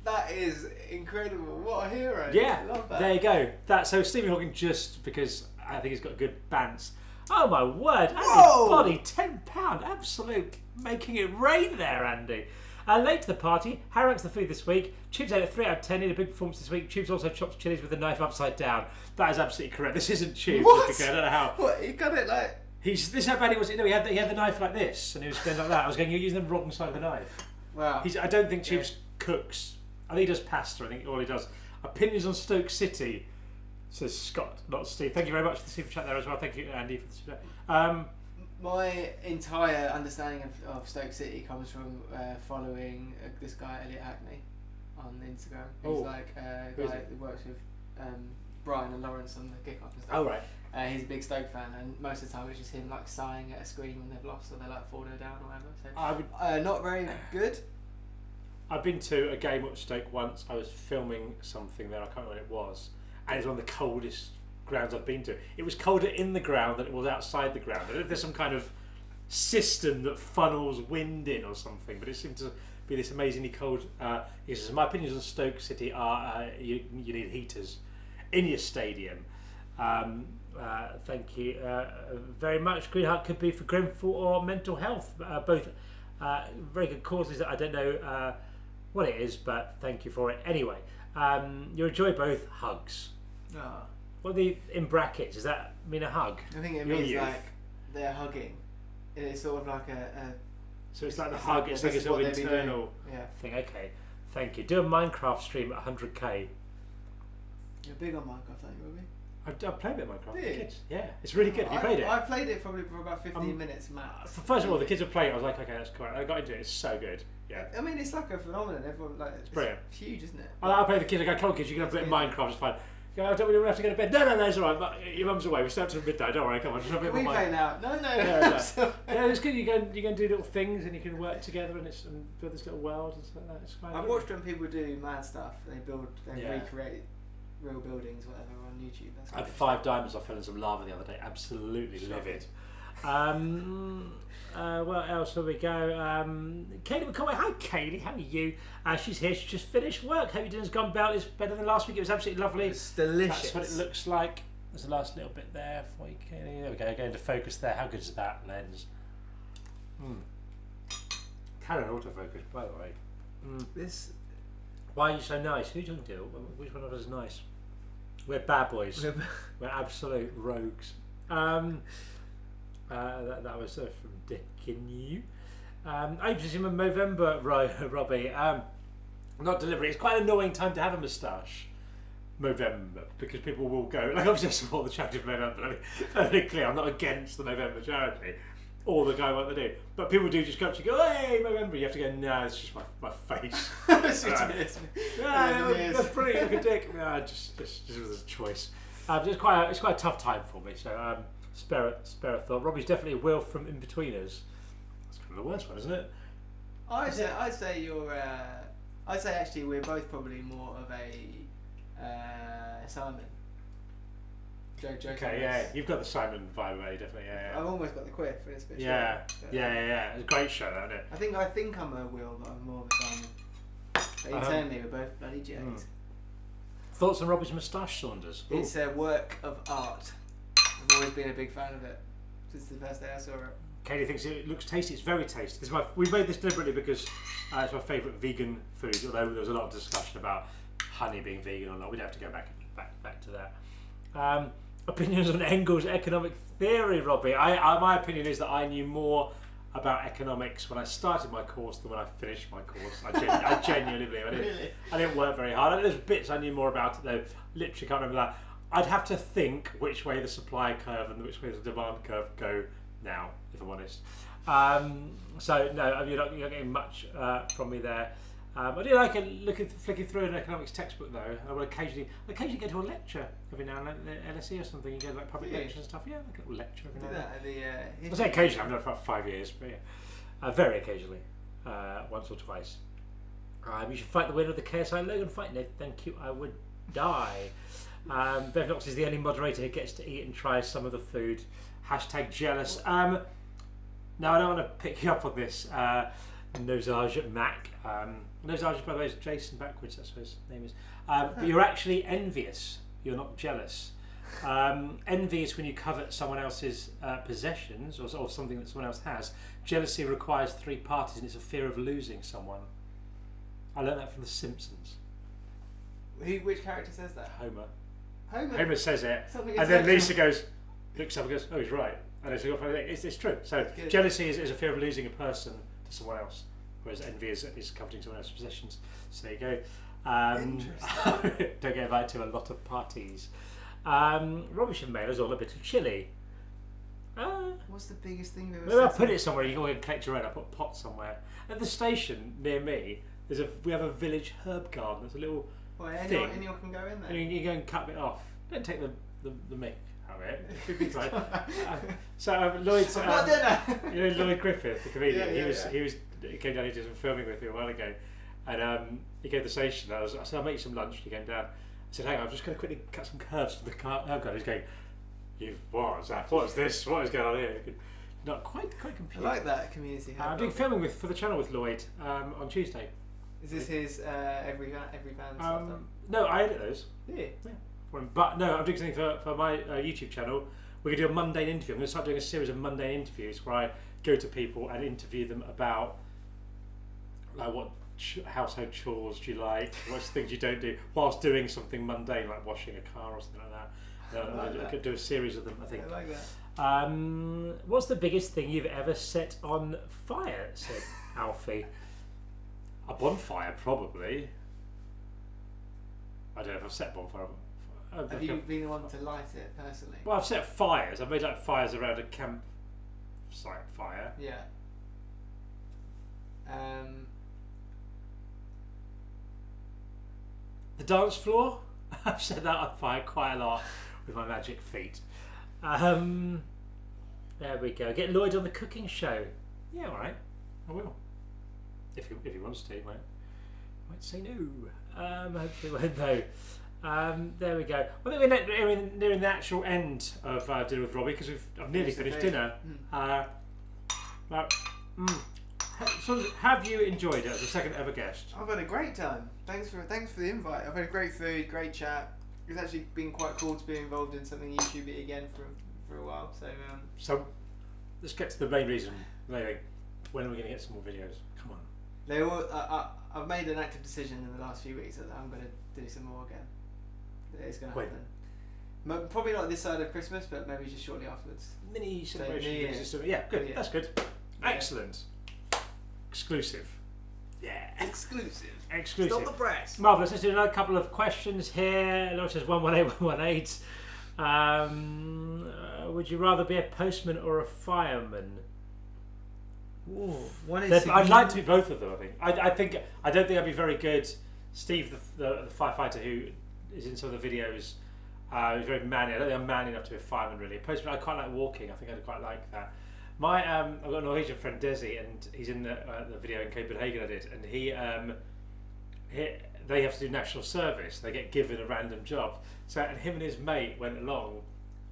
S2: That is incredible. What a hero.
S1: Yeah,
S2: I love that.
S1: There you go. So Stephen Hawking, just because I think he's got good bants. Oh my word, Andy's body, £10, absolute making it rain there, Andy. Late to the party, how ranks the food this week? Tubes out at 3 out of 10, in a big performance this week. Tubes also chopped chilies with the knife upside down. That is absolutely correct. This isn't Tubes.
S2: What?
S1: I don't know how.
S2: What, he got it like...
S1: This is how bad he was. No, he had the knife like this, and he was going like that. I was going, you're using the wrong side of the knife.
S2: Wow.
S1: I don't think Tubes cooks. I think he does pasta. I think all he does. Opinions on Stoke City, says Scott, not Steve. Thank you very much for the super chat there as well. Thank you, Andy, for the super chat.
S2: My entire understanding of Stoke City comes from following this guy, Elliot Hackney, on Instagram. He's like a guy that works with Brian and Lawrence on the kickoff and stuff.
S1: Oh, right.
S2: He's a big Stoke fan, and most of the time it's just him like sighing at a screen when they've lost or they're like 4-0 down or whatever. So not very good.
S1: I've been to a game at Stoke once. I was filming something there. I can't remember what it was, and it's one of the coldest grounds I've been to. It was colder in the ground than it was outside the ground. I don't know if there's some kind of system that funnels wind in or something, but it seemed to be this amazingly cold. He says, my opinions on Stoke City are you need heaters in your stadium. Thank you very much. Green Heart could be for Grenfell or mental health. Both very good causes that I don't know what it is, but thank you for it anyway. You enjoy both. Hugs.
S2: Oh.
S1: What are the in brackets? Does that mean a hug?
S2: I think it means like they're hugging. It's sort of like a
S1: so it's like the hug. It's like a sort of internal thing. Okay, thank you. Do a Minecraft stream at 100k.
S2: You're big on Minecraft, aren't you, Robbie?
S1: I played a bit of Minecraft with the kids. Yeah, it's really good. Have you played it?
S2: I played it probably for about 15 minutes max.
S1: First of all, the kids were playing. I was like, okay, that's cool. I got into it. It's so good. Yeah.
S2: I mean, it's like a phenomenon. Everyone it's
S1: brilliant.
S2: Huge, isn't it?
S1: I play with the kids. I go, come on, kids, you can have a bit of Minecraft. It's fine. I don't really have to go to bed. No, it's all right. Your mum's away. We stay up till midnight. Don't worry. Come on, just have a bit
S2: more. We play now. No.
S1: Yeah, it's good. You can do little things and you can work together and build this little world and stuff like that. It's quite
S2: I've watched when people do mad stuff. They recreate real buildings, whatever, on YouTube. That's
S1: I had 5 diamonds. I fell in some lava the other day. Absolutely livid. What else have we go? Kaylee McCoy. Hi Kaylee, how are you? She's here. She just finished work. Hope your dinner's gone well. It's better than last week. It was absolutely lovely.
S2: It's delicious.
S1: That's what it looks like. There's the last little bit there for you, Kaylee. There we go. Go into focus there. How good is that lens? Canon autofocus, by the way.
S2: This.
S1: Why are you so nice? Who are you talking to? Which one of us is nice? We're bad boys. We're absolute rogues. That was from Dick and you. I presume in November, Robbie. not deliberate. It's quite an annoying time to have a moustache. November, because people will go, like, obviously I support the charity of November, let me perfectly clear, I'm not against the November charity or the guy what they do, but people do just go up to you, go, hey, November, you have to go, nah, it's just my face. That's brilliant, look a dick. Nah, just was a choice. It's quite a tough time for me, so spare a thought. Robbie's definitely a Will from In-Betweeners. That's kind of the worst one, isn't it?
S2: I'd say you're, I'd say actually we're both probably more of a Simon. Joe
S1: okay, yeah, you've got the Simon vibe, definitely. Yeah.
S2: I've almost got the quiff, but it's a bit
S1: yeah. It's a great show, that, isn't it?
S2: I think I'm a Will, but I'm more of a Simon. But internally, we're both bloody Jays.
S1: Thoughts on Robbie's moustache, Saunders? Ooh.
S2: It's a work of art. I've always been a big fan of it since the first day I saw it.
S1: Katie thinks it looks tasty. It's very tasty. We made this deliberately because it's my favourite vegan food. Although there was a lot of discussion about honey being vegan or not, we'd have to go back to that. Opinions on Engel's economic theory, Robbie. My opinion is that I knew more about economics when I started my course than when I finished my course. I genuinely believe I didn't work very hard. There's bits I knew more about it though. Literally can't remember that. I'd have to think which way the supply curve and which way the demand curve go now, if I'm honest. So no, you're not getting much from me there. I do like flicking through an economics textbook though. I will occasionally go to a lecture every now and then at LSE or something. You go to like public lectures and stuff. Yeah, like a little lecture every now and then. I say occasionally. I've done it for about 5 years, but yeah, very occasionally, once or twice. You should fight the winner of the KSI Logan fight. No, thank you. I would die. Bev Knox is the only moderator who gets to eat and try some of the food. # jealous. Now I don't want to pick you up on this. Nosage Mac. Nosage, by the way, is Jason backwards, that's what his name is. But you're actually envious. You're not jealous. Envy is when you covet someone else's possessions or something that someone else has. Jealousy requires 3 parties and it's a fear of losing someone. I learned that from The Simpsons.
S2: Which character says that?
S1: Homer says it, and then Lisa looks up and goes, oh, he's right. And it's true. So jealousy is a fear of losing a person to someone else, whereas envy is coveting someone else's possessions. So there you go. Interesting. Don't get invited to a lot of parties. Robbie should mail us all a bit of chili.
S2: What's the biggest thing you've ever
S1: Maybe I'll put it somewhere. You can go and collect your own. I'll put a pot somewhere. At the station near me, we have a village herb garden. There's a little thing.
S2: Anyone can go in there.
S1: And you go and cut it off. Don't take the mick out of it. Like, so Lloyd's Lloyd Griffith, the comedian. He came down. He did some filming with me a while ago, and he came to the station. I said, I'll make you some lunch. He came down. I said, hang on, I'm just going to quickly cut some herbs from the herb garden. He's going, what is that? What's this? What is going on here? Not quite confused.
S2: I like that community.
S1: I'm doing filming for the channel with Lloyd on Tuesday.
S2: Is this his every fan stuff?
S1: No, I edit those.
S2: Yeah.
S1: But no, I'm doing something for my YouTube channel. We're going to do a mundane interview. I'm going to start doing a series of mundane interviews where I go to people and interview them about like what household chores do you like, what's things you don't do whilst doing something mundane like washing a car or something like that. I could do a series of them, I think.
S2: I like that.
S1: What's the biggest thing you've ever set on fire? Said Alfie. A bonfire, probably. I don't know if I've set a bonfire.
S2: Have you been the one to light it personally?
S1: Well, I've set fires. I've made like fires around a campsite fire.
S2: Yeah.
S1: The dance floor. I've set that on fire quite a lot with my magic feet. There we go. Get Lloyd on the cooking show. Yeah, all right. I will. If he wants to, might say no. Hopefully won't though. There we go. Well, I think we're nearing the actual end of dinner with Robbie because I've nearly finished dinner. So, have you enjoyed it as a second ever guest?
S2: I've had a great time. Thanks for the invite. I've had great food, great chat. It's actually been quite cool to be involved in something YouTubey again for a while. So
S1: let's get to the main reason. When are we going to get some more videos? Come on.
S2: I've made an active decision in the last few weeks that I'm going to do some more again. It's going to happen. Probably not this side of Christmas, but maybe just shortly afterwards.
S1: Mini celebration. Yeah, good. Yeah. That's good. Excellent. Exclusive. Yeah.
S2: Exclusive.
S1: Exclusive.
S2: Stop the press.
S1: Marvellous. Let's do another couple of questions here. Laura says 118, 118. Would you rather be a postman or a fireman?
S2: Ooh, one is
S1: I'd like to be both of them. I don't think I'd be very good. Steve, the firefighter who is in some of the videos, he's very manly. I don't think I'm man enough to be a fireman really. A postman, I quite like walking. I think I'd quite like that. I've got a Norwegian friend Desi, and he's in the video in Copenhagen I did, and they have to do national service. They get given a random job. So, and him and his mate went along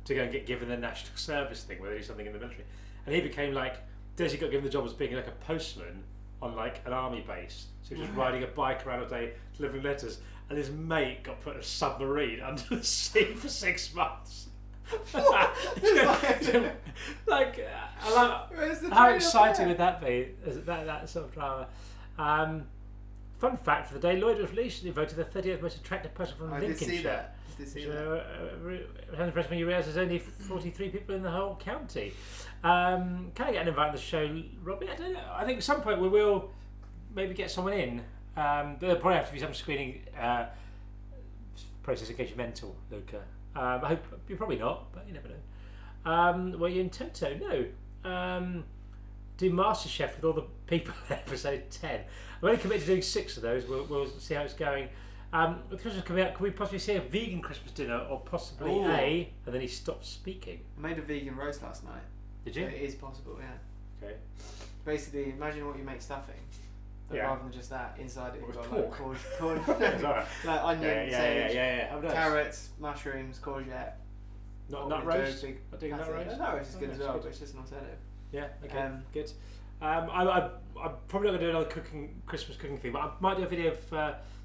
S1: to go and get given the national service thing, where they do something in the military, and he became like. Desi got given the job as being like a postman on like an army base. So he was just riding a bike around all day delivering letters, and his mate got put in a submarine under the sea for 6 months. How exciting would that be? That sort of drama. Fun fact for the day: Lloyd was recently voted the 30th most attractive person from Lincolnshire.
S2: I did see that.
S1: Impressed when you realise there's only 43 people in the whole county. Can I get an invite on the show, Robbie? I don't know. I think at some point we will maybe get someone in. There'll probably have to be some screening process in case you're mental, Luca. I hope you're probably not, but you never know. Were you in Toto? No. Do MasterChef with all the people in episode 10. I'm only committed to doing 6 of those. We'll see how it's going. With Christmas coming up, can we possibly see a vegan Christmas dinner, or possibly and then he stopped speaking?
S2: I made a vegan roast last night.
S1: Did you?
S2: So it is possible, yeah.
S1: Okay.
S2: Basically, imagine what you make stuffing, but rather than just that, inside it you've got
S1: pork.
S2: like corn like onion, sage, carrots, mushrooms, courgeette.
S1: Not nut roast. Not doing nut roast.
S2: Nut roast is good as well, but it's just an alternative.
S1: Yeah. Okay. Good. I'm probably not going to do another Christmas cooking thing, but I might do a video of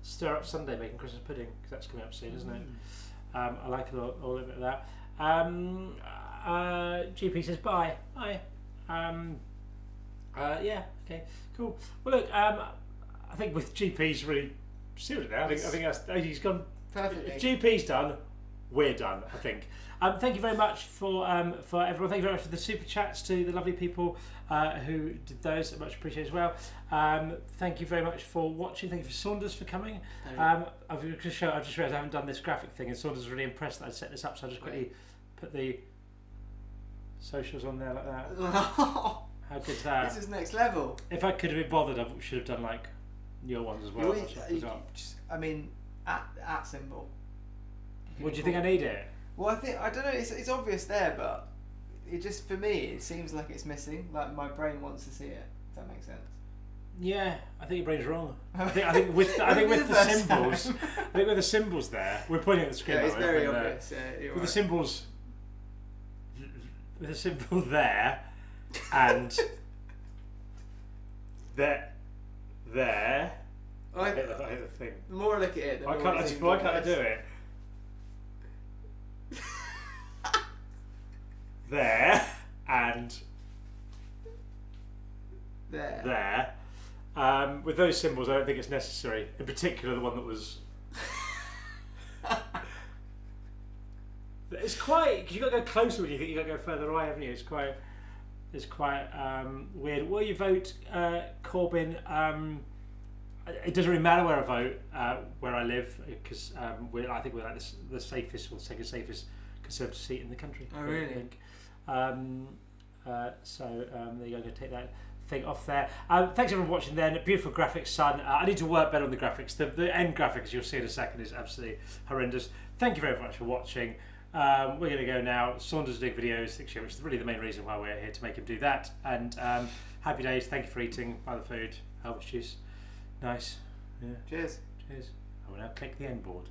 S1: Stir Up Sunday making Christmas pudding, because that's coming up soon, isn't it? I like a little bit of that. GP says bye. Bye. Yeah. Okay. Cool. Well, look. I think with GP's really serious now. I think that's he's gone
S2: perfectly.
S1: If GP's done, we're done. I think. Thank you very much for everyone. Thank you very much for the super chats to the lovely people who did those. Much appreciated as well. Thank you very much for watching. Thank you for Saunders for coming. I've just realised I haven't done this graphic thing, and Saunders was really impressed that I'd set this up. So I just quickly put the socials on there like that. How good's that?
S2: This is next level.
S1: If I could have been bothered, I should have done like your ones as well.
S2: I mean, at symbol.
S1: What do you think I need it?
S2: Well, I don't know. It's obvious there, but it just for me it seems like it's missing. Like my brain wants to see it. If that makes sense.
S1: Yeah, I think your brain's wrong. I think with the symbols, I think with the symbols there, we're pointing at the screen.
S2: Yeah, it's very obvious. With
S1: the symbols, with the symbol there, and there. I hit the thing.
S2: The more I look at it, the
S1: why
S2: more
S1: can't I do it? There and there. With those symbols, I don't think it's necessary. In particular, the one that was. It's quite because you got to go closer when you think you got to go further away, haven't you? It's quite weird. Will you vote Corbyn? It doesn't really matter where I vote, where I live, because I think we're like the safest or second safest Conservative seat in the country.
S2: Oh, really?
S1: I think. So there you go. I'm going to take that thing off there. Thanks everyone for watching then. Beautiful graphics, son. I need to work better on the graphics. The end graphics you'll see in a second is absolutely horrendous. Thank you very much for watching. We're going to go now. Saunders doing videos this year, which is really the main reason why we're here, to make him do that. And happy days. Thank you for eating. Buy the food. Elvis juice. Nice. Yeah.
S2: Cheers.
S1: I will now click the end board.